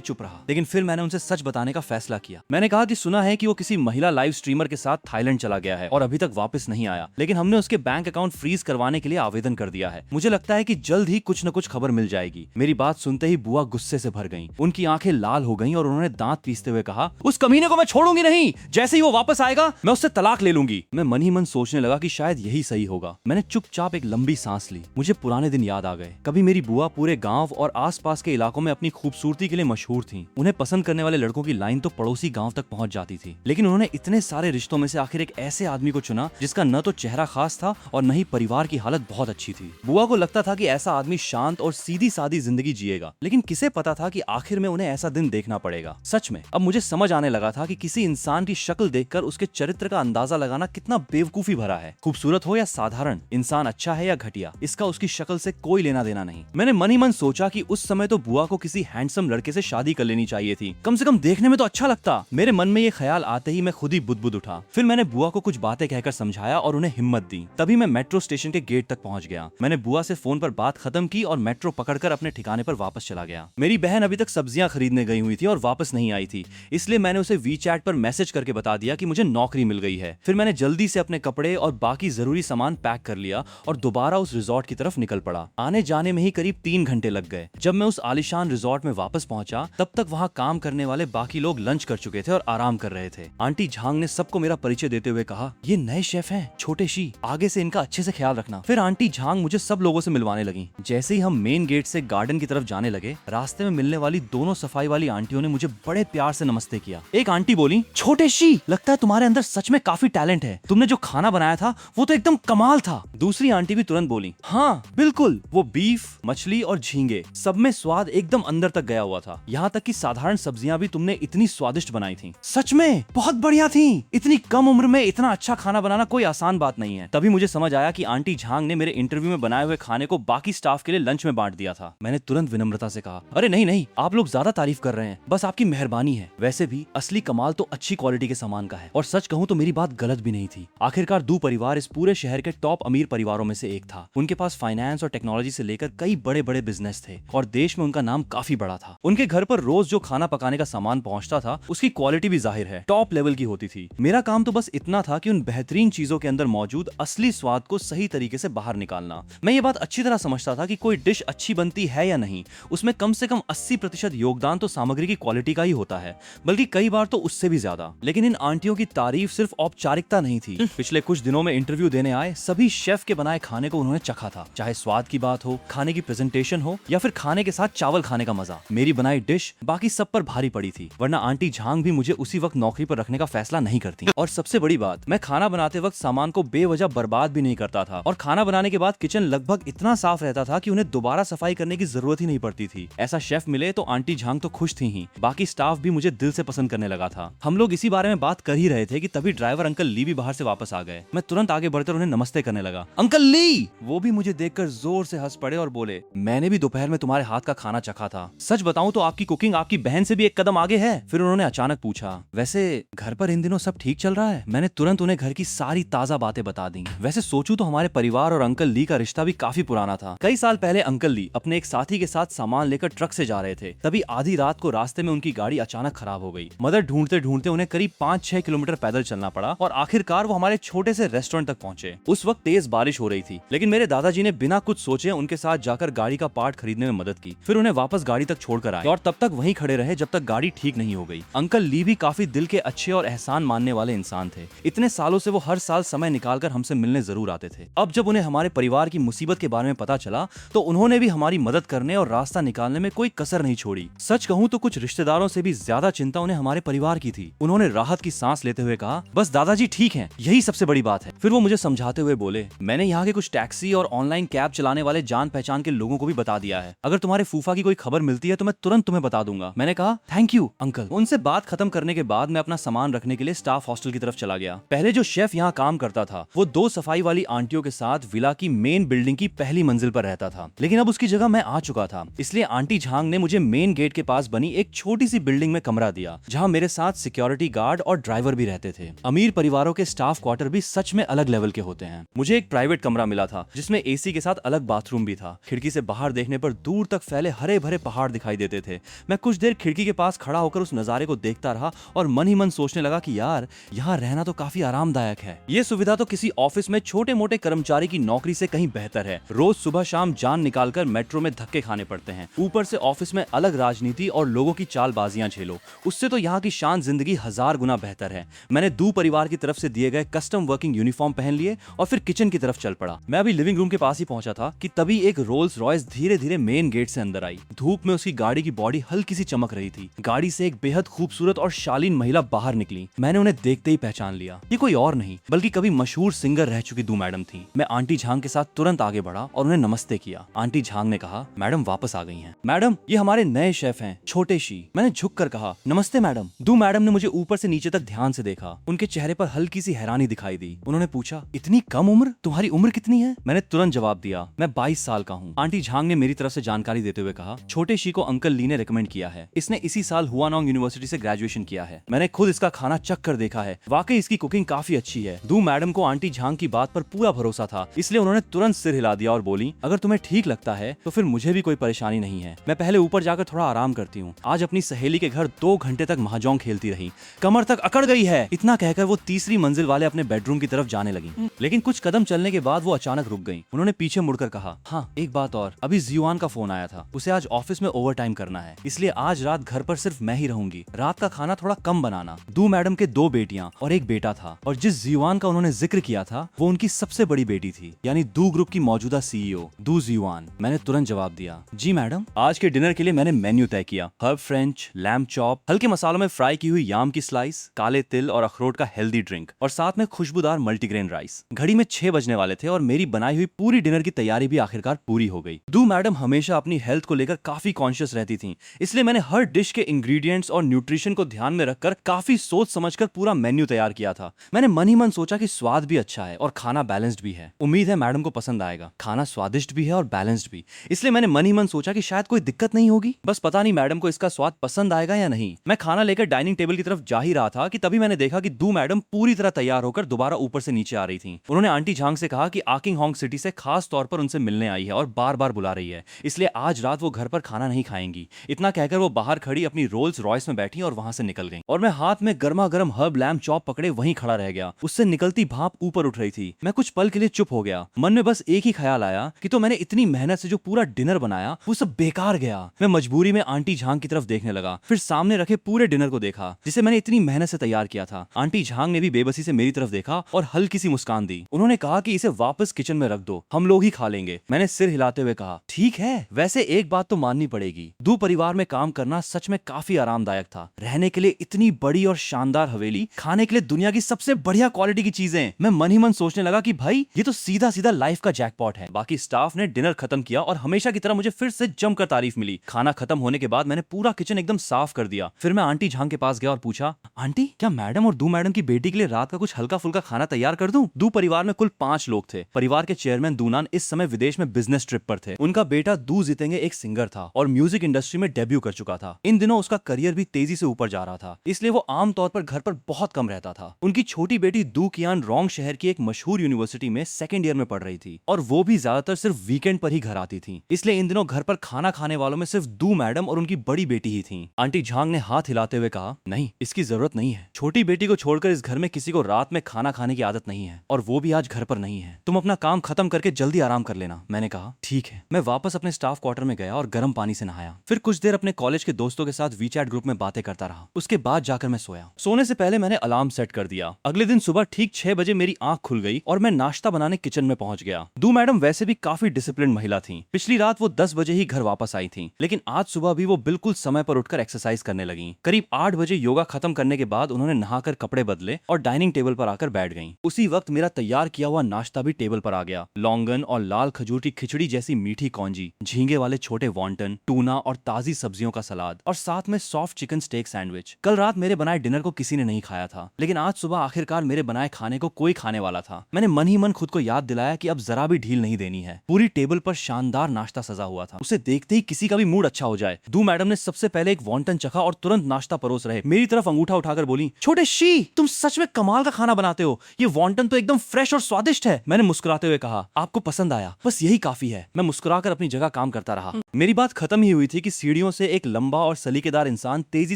चुप रहा, लेकिन फिर मैंने उनसे सच बताने का फैसला किया। मैंने कहा कि सुना है कि वो किसी महिला लाइव स्ट्रीमर के साथ थाईलैंड चला गया है और अभी तक वापस नहीं आया, लेकिन हमने उसके बैंक अकाउंट फ्रीज करवाने के लिए आवेदन कर दिया है। मुझे लगता है कि जल्द ही कुछ न कुछ खबर मिल जाएगी। मेरी बात सुनते ही बुआ गुस्से से भर गईं। उनकी आंखें लाल हो गईं और उन्होंने दांत पीसते हुए कहा, उस कमीने को मैं छोड़ूंगी नहीं। जैसे ही वो वापस आएगा मैं उससे तलाक ले लूंगी। मैं मन ही मन सोचने लगा कि शायद यही सही होगा। मैंने चुपचाप एक लंबी सांस ली। मुझे पुराने दिन याद आ गए। कभी मेरी बुआ पूरे गांव और आसपास के इलाकों में अपनी खूबसूरती के लिए मशहूर थीं। उन्हें पसंद करने वाले लड़कों की लाइन तो पड़ोसी गांव तक पहुंच जाती थी, लेकिन उन्होंने इतने सारे रिश्तों में से आखिर एक ऐसे आदमी को चुना जिसका न तो चेहरा खास था और न ही परिवार की हालत बहुत अच्छी थी। बुआ को लगता था कि ऐसा आदमी शांत और सीधी सादी जिंदगी जिएगा, लेकिन किसे पता था कि आखिर में उन्हें ऐसा दिन देखना पड़ेगा। सच में अब मुझे समझ आने लगा था कि किसी इंसान की शक्ल देखकर उसके चरित्र का अंदाजा लगाना कितना बेवकूफी भरा है। खूबसूरत हो या साधारण, इंसान अच्छा है या घटिया, इसका उसकी शक्ल से कोई लेना देना नहीं। मैंने मन ही मन सोचा कि उस समय तो बुआ को किसी हैंडसम लड़के से शादी कर लेनी चाहिए थी, कम से कम देखने में तो अच्छा लगता। मेरे मन में ये ख्याल आते ही मैं खुद ही बुदबुद उठा। फिर मैंने बुआ को कुछ बातें कहकर समझाया और उन्हें हिम्मत दी। तभी मैं मेट्रो स्टेशन के गेट तक पहुंच गया। मैंने बुआ से फोन पर बात खत्म की और मेट्रो पकड़कर अपने ठिकाने पर वापस चला गया। मेरी बहन अभी तक सब्जियां खरीदने गई हुई थी और वापस नहीं आई थी, इसलिए मैंने उसे वीचैट पर मैसेज करके बता दिया कि मुझे नौकरी मिल गई है। फिर मैंने जल्दी से अपने कपड़े और बाकी जरूरी सामान पैक कर लिया और दोबारा उस रिजॉर्ट की तरफ निकल पड़ा। आने जाने में ही करीब 3 घंटे लग गए। जब मैं उस आलीशान रिजॉर्ट में वापस पहुंचा तब तक वहां काम करने वाले बाकी लोग लंच कर चुके थे और आराम कर रहे थे। आंटी झांग ने सबको मेरा परिचय देते हुए कहा, ये नए शेफ हैं, छोटे शी, आगे से इनका अच्छे से ख्याल रखना। फिर आंटी झांग मुझे सब लोगों से मिलवाने लगी। जैसे ही हम मेन गेट से गार्डन की तरफ जाने लगे, रास्ते में मिलने वाली दोनों सफाई वाली आंटियों ने मुझे बड़े प्यार से नमस्ते किया। एक आंटी बोली, छोटे शी, लगता है तुम्हारे अंदर सच में काफी टैलेंट है। तुमने जो खाना बनाया था वो तो एकदम कमाल था। दूसरी आंटी भी तुरंत बोली, हाँ बिल्कुल, वो बीफ, मछली और झींगे, सब में स्वाद एकदम अंदर तक गया हुआ था। यहाँ तक कि साधारण सब्जियां भी तुमने इतनी स्वादिष्ट बनाई थी। सच में बहुत बढ़िया थी। इतनी कम उम्र में इतना अच्छा खाना बनाना कोई आसान बात नहीं है। तभी मुझे समझ आया कि आंटी झांग ने मेरे इंटरव्यू में बनाए हुए खाने को बाकी स्टाफ के लिए लंच में बांट दिया था। मैंने तुरंत विनम्रता से कहा, अरे नहीं नहीं, आप लोग ज्यादा तारीफ कर रहे हैं, बस आपकी मेहरबानी है। वैसे भी असली कमाल तो अच्छी क्वालिटी के सामान का है। और सच कहूँ तो मेरी बात गलत भी नहीं थी। आखिरकार दू परिवार इस पूरे शहर के टॉप अमीर परिवारों में से एक था। उनके पास फाइनेंस और टेक्नोलॉजी से लेकर कई बड़े बड़े बिजनेस थे और देश में उनका नाम काफी बड़ा था। उनके घर पर रोज जो खाना पकाने का सामान पहुंचता था उसकी क्वालिटी भी जाहिर है टॉप लेवल की होती थी। मेरा काम तो बस इतना था कि उन बेहतरीन चीजों के अंदर मौजूद असली स्वाद को सही तरीके से बाहर निकालना। मैं ये बात अच्छी तरह समझता था कि कोई डिश अच्छी बनती है या नहीं, उसमें कम से कम 80% योगदान तो सामग्री की क्वालिटी का ही होता है, बल्कि कई बार तो उससे भी ज्यादा। लेकिन इन आंटियों की तारीफ सिर्फ औपचारिकता नहीं थी। पिछले कुछ दिनों में इंटरव्यू देने आए सभी शेफ के बनाए खाने को उन्होंने चखा था। चाहे स्वाद की बात हो, खाने की प्रेजेंटेशन हो या फिर खाने के साथ चावल खाने का मजा, मेरी बनाई डिश बाकी सब पर भारी पड़ी थी। वरना आंटी झांग भी मुझे उसी वक्त नौकरी पर रखने का फैसला नहीं करती। और सबसे बड़ी बात, मैं खाना बनाते वक्त सामान को बेवजह बर्बाद भी नहीं करता था और खाना बनाने के बाद किचन लगभग इतना साफ रहता था कि उन्हें दोबारा सफाई करने की जरूरत ही नहीं पड़ती थी। ऐसा शेफ मिले तो आंटी झांग तो खुश थी ही, बाकी स्टाफ भी मुझे दिल से पसंद करने लगा था। हम लोग इसी बारे में बात कर ही रहे थे कि तभी ड्राइवर अंकल ली भी बाहर से वापस आ गए। मैं तुरंत आगे बढ़कर उन्हें नमस्ते करने लगा। अंकल ली! वो भी मुझे देखकर जोर से हंस पड़े और बोले, मैंने भी दोपहर में तुम्हारे हाथ का खाना चखा था। सच बताऊं तो आपकी कुकिंग आपकी बहन से भी एक कदम आगे है। फिर उन्होंने अचानक पूछा, वैसे घर पर इन दिनों सब ठीक चल रहा है? मैंने तुरंत उन्हें घर की सारी ताजा बातें बता दी। वैसे सोचूं तो हमारे परिवार और अंकल ली का रिश्ता भी काफी पुराना था। कई साल पहले अंकल ली अपने एक साथी के साथ सामान लेकर ट्रक से जा रहे थे। तभी आधी रात को रास्ते में उनकी गाड़ी अचानक खराब हो गई। मदद ढूंढते ढूंढते उन्हें करीब 5-6 किलोमीटर पैदल चलना पड़ा और आखिरकार वो हमारे छोटे से रेस्टोरेंट तक पहुंचे। उस वक्त तेज बारिश हो रही थी, लेकिन मेरे दादाजी ने बिना कुछ सोचे उनके साथ जाकर गाड़ी का पार्ट खरीदने में मदद की। फिर उन्हें वापस गाड़ी तक छोड़कर आए और तब तक वहीं खड़े रहे जब तक गाड़ी ठीक नहीं हो गई। अंकल ली भी काफी दिल के अच्छे और एहसान मानने वाले इंसान थे। इतने सालों से वो हर साल समय निकालकर हमसे मिलने जरूर आते थे। अब जब उन्हें हमारे परिवार की मुसीबत के बारे में पता चला तो उन्होंने भी हमारी मदद करने और रास्ता निकालने में कोई कसर नहीं छोड़ी। सच कहूँ तो कुछ रिश्तेदारों से भी ज्यादा चिंता उन्हें हमारे परिवार की थी। उन्होंने राहत की सांस लेते हुए कहा, बस दादाजी ठीक हैं, यही सबसे बड़ी बात है। फिर वो मुझे समझाते हुए बोले, मैंने यहाँ के कुछ टैक्सी और ऑनलाइन कैब चलाने वाले जान पहचान के लोगों को भी बता दिया है। अगर तुम्हारे फूफा की कोई खबर मिलती है तो मैं तुरंत तुम्हें बता दूंगा। मैंने कहा, थैंक यू अंकल। उनसे बात खत्म करने के बाद मैं अपना सामान रखने के लिए स्टाफ हॉस्टल की तरफ चला गया। पहले जो शेफ यहाँ काम करता था वो 2 सफाई वाली आंटियों के साथ विला की मेन बिल्डिंग की पहली मंजिल पर रहता था, लेकिन अब उसकी जगह मैं आ चुका था। इसलिए आंटी झांग ने मुझे मेन गेट के पास बनी एक छोटी सी बिल्डिंग में कमरा दिया, जहाँ मेरे साथ सिक्योरिटी गार्ड और ड्राइवर भी रहते थे। अमीर परिवारों के स्टाफ क्वार्टर भी सच में अलग लेवल के होते हैं। मुझे एक प्राइवेट कमरा मिला था जिसमें एसी के साथ अलग बाथरूम भी था। खिड़की से बाहर देखने पर दूर तक फैले हरे भरे पहाड़ दिखाई देते थे। मैं कुछ देर खिड़की के पास खड़ा होकर उस नजारे को देखता रहा और मन ही मन सोचने लगा कि यार यहाँ रहना तो काफी आरामदायक है। ये सुविधा तो किसी ऑफिस में छोटे मोटे कर्मचारी की नौकरी से कहीं बेहतर है। रोज सुबह शाम जान निकालकर मेट्रो में धक्के खाने पड़ते हैं, ऊपर से ऑफिस में अलग राजनीति और लोगों की चालबाजियां झेलो। उससे तो यहाँ की शांत जिंदगी 1000 गुना बेहतर है। मैंने दू परिवार की तरफ से दिए गए कस्टम वर्किंग यूनिफॉर्म पहन लिए और फिर किचन की तरफ चल पड़ा। मैं अभी लिविंग रूम के पास ही पहुंचा था कि तभी एक रोल्स रॉयस धीरे धीरे मेन गेट से अंदर आई। धूप में उसकी गाड़ी की बॉडी हल्की सी चमक रही थी। गाड़ी से एक बेहद खूबसूरत और शालीन महिला बाहर निकली। मैंने उन्हें देखते ही पहचान लिया। ये कोई और नहीं बल्कि कभी मशहूर सिंगर रह चुकी दू मैडम थी। मैं आंटी झांग के साथ तुरंत आगे बढ़ा और उन्हें नमस्ते किया। आंटी झांग ने कहा, मैडम वापस आ गई हैं। मैडम, ये हमारे नए शेफ हैं, छोटे शी। मैंने झुक कर कहा, नमस्ते मैडम। दू मैडम ने मुझे ऊपर से नीचे तक ध्यान से देखा। उनके चेहरे पर हल्की सी हैरानी दिखाई दी। उन्होंने पूछा, इतनी कम उम्र? तुम्हारी उम्र कितनी है? मैंने तुरंत जवाब दिया, मैं 22 साल का हूँ। आंटी झांग ने मेरी तरफ से जानकारी देते हुए कहा, छोटे शी को अंकल ली ने रेकमेंड किया है। इसने इसी साल हुआनोंग यूनिवर्सिटी से ग्रेजुएशन किया है। मैंने खुद इसका खाना चख कर देखा है। वाकई इसकी कुकिंग काफी अच्छी है। दू मैडम को आंटी झांग की बात पर पूरा भरोसा था, इसलिए उन्होंने तुरंत सिर हिला दिया और बोली, अगर तुम्हें ठीक लगता है तो फिर मुझे भी कोई परेशानी नहीं है। मैं पहले ऊपर जाकर थोड़ा आराम करती हूँ। आज अपनी सहेली के घर 2 घंटे तक महाजोंग खेलती रही, कमर तक अकड़ गई है। इतना कहकर वो तीसरी मंजिल वाले अपने बेडरूम की तरफ जाने लगी, लेकिन कुछ कदम चलने के बाद वो अचानक रुक गई। उन्होंने पीछे मुड़कर कहा, हाँ एक बात और, अभी जियुआन का फोन आया था। उसे आज ऑफिस में ओवर टाइम करना है, इसलिए आज रात घर पर सिर्फ मैं ही रहूंगी। रात का खाना थोड़ा कम बनाना। दू मैडम के 2 बेटियां और एक बेटा था, और जिस जियुआन का उन्होंने जिक्र किया था वो उनकी सबसे बड़ी बेटी थी, यानी दू ग्रुप की मौजूदा सीईओ दू जियुआन। मैंने तुरंत जवाब दिया, जी मैडम। आज के डिनर के लिए मैंने मेन्यू तय किया। हर्ब फ्रेंच, लैम्ब चॉप, हल्के मसालों में फ्राई की हुई याम की स्लाइस, काले तिल और अखरोट का हेल्दी ड्रिंक, और साथ में खुशबूदार मल्टीग्रेन राइस। घड़ी में 6 बजने वाले थे और मेरी बनाई हुई पूरी डिनर की तैयारी भी आखिरकार पूरी हो गई। दू मैडम हमेशा अपनी हेल्थ को लेकर काफी कॉन्शियस रहती थी, इसलिए मैंने हर डिश के इंग्रेडिएंट्स और न्यूट्रिशन को ध्यान में रखकर काफी सोच समझकर पूरा मेन्यू तैयार किया था। मैंने मन ही मन सोचा कि स्वाद भी अच्छा है और खाना बैलेंस्ड भी है। उम्मीद है मैडम को पसंद आएगा। खाना स्वादिष्ट भी है और बैलेंस्ड भी, इसलिए मैंने मन ही मन सोचा कि शायद कोई दिक्कत नहीं होगी। बस पता नहीं मैडम को इसका स्वाद पसंद आएगा या नहीं। मैं खाना लेकर डाइनिंग टेबल की तरफ जा ही रहा था कि तभी मैंने देखा कि दू मैडम पूरी तरह तैयार होकर दोबारा ऊपर से नीचे आ रही थी। उन्होंने आंटी झांग से कहा कि आकिंग होंग सिटी से खास तौर पर उनसे मिलने आई है और बार बार बुला रही है, इसलिए आज रात वो घर पर खाना नहीं खाएंगी। इतना कहकर वो बाहर खड़ी अपनी रोल्स रॉयस में बैठी और वहां से निकल गई, और मैं हाथ में गर्मा गर्म हर्ब लैम्ब चॉप पकड़े वहीं खड़ा रह गया। उससे निकलती भाप ऊपर उठ रही थी। मैं कुछ पल के लिए चुप हो गया। मन में बस एक ही ख्याल आया कि तो मैंने इतनी मेहनत से जो पूरा डिनर बनाया वो सब बेकार गया। मैं मजबूरी में आंटी झांग की तरफ देखने लगा, फिर सामने रखे पूरे डिनर को देखा जिसे मैंने इतनी मेहनत से तैयार किया था। आंटी झांग ने भी बेबसी से मेरी तरफ देखा और हल्की सी मुस्कान दी। उन्होंने कहा कि इसे वापस किचन में रख दो, हम लोग ही खा लेंगे। मैंने सिर हिलाते हुए कहा, ठीक है। वैसे एक बात तो माननी पड़ेगी, दू परिवार में काम करना सच में काफी आरामदायक था। रहने के लिए इतनी बड़ी और शानदार हवेली, खाने के लिए दुनिया की सबसे बढ़िया क्वालिटी की चीजें। मैं मन ही मन सोचने लगा कि भाई ये तो सीधा सीधा लाइफ का जैकपॉट है। बाकी स्टाफ ने डिनर खत्म किया और हमेशा की तरह मुझे फिर से जमकर तारीफ मिली। खाना खत्म होने के बाद मैंने पूरा किचन एकदम साफ कर दिया। फिर मैं आंटी झांग के पास गया और पूछा, आंटी क्या मैडम और दू मैडम की बेटी के लिए रात का कुछ हल्का फुल्का खाना तैयार कर दूं? दू परिवार में कुल 5 लोग थे। परिवार के चेयरमैन दूनान इस समय विदेश में बिजनेस ट्रिप पर थे। उनका बेटा दू जितेंगे एक सिंगर था और म्यूजिक इंडस्ट्री में डेब्यू कर चुका था। इन दिनों उसका करियर भी तेजी से ऊपर जा रहा था, इसलिए वो आमतौर पर घर पर बहुत कम रहता था। उनकी छोटी बेटी दू कियान रोंग शहर की एक मशहूर यूनिवर्सिटी में 2nd ईयर में पढ़ रही थी और वो भी ज्यादातर सिर्फ वीकेंड पर ही घर आती थी, इसलिए इन दिनों घर पर खाना खाने वालों में सिर्फ दू मैडम और उनकी बड़ी बेटी ही थी। आंटी झांग ने हाथ हिलाते हुए कहा, नहीं, इसकी जरूरत नहीं है। छोटी बेटी को छोड़कर इस घर में किसी को रात में खाना खाने की आदत नहीं है, और वो भी आज घर पर नहीं है। तुम अपना काम खत्म करके जल्दी आराम कर लेना। मैंने कहा, ठीक है। मैं वापस अपने स्टाफ क्वार्टर में गया और गर्म पानी से नहाया। फिर कुछ देर अपने कॉलेज के दोस्तों के साथ वीचैट ग्रुप में बातें करता रहा। उसके बाद जाकर मैं सोया। सोने से पहले मैंने अलार्म सेट कर दिया। अगले दिन सुबह ठीक 6 बजे मेरी आंख खुल गई और मैं नाश्ता बनाने किचन में पहुंच गया। दू मैडम वैसे भी काफी डिसिप्लिन महिला थी। पिछली रात वो 10 बजे ही घर वापस आई थी, लेकिन आज सुबह भी वो बिल्कुल समय पर उठकर एक्सरसाइज करने लगी। करीब 8 बजे योगा खत्म करने के बाद उन्होंने नहाकर कपड़े बदले और डाइनिंग टेबल पर आकर बैठ गईं। उसी वक्त मेरा तैयार किया हुआ नाश्ता भी टेबल पर आ गया। लौंगन और लाल खजूर की खिचड़ी जैसी मीठी कौंजी, झींगे वाले छोटे वॉन्टन, टूना और ताजी सब्जियों का सलाद, और साथ में सॉफ्ट चिकन स्टेक सैंडविच। कल रात मेरे बनाए डिनर को किसी ने नहीं खाया था, लेकिन आज सुबह आखिरकार मेरे बनाए खाने को कोई खाने वाला था। मैंने मन ही मन खुद को याद दिलाया कि अब जरा भी ढील नहीं देनी है। पूरी टेबल पर शानदार नाश्ता सजा हुआ था, उसे देखते ही किसी का भी मूड अच्छा हो जाए। दू मैडम ने सबसे पहले एक वॉन्टन चखा और तुरंत नाश्ता परोस रहे मेरी तरफ अंगूठा उठाकर बोली, छोटे शी, तुम सच में कमाल का खाना बनाते हो। ये वॉन्टन तो एकदम फ्रेश और स्वादिष्ट है। मैंने मुस्कुराते हुए कहा, आपको पसंद आया, बस यही काफी है। मैं मुस्कुराकर अपनी जगह काम करता रहा। मेरी बात खत्म ही हुई थी कि सीढ़ियों से एक लंबा और सलीकेदार इंसान तेजी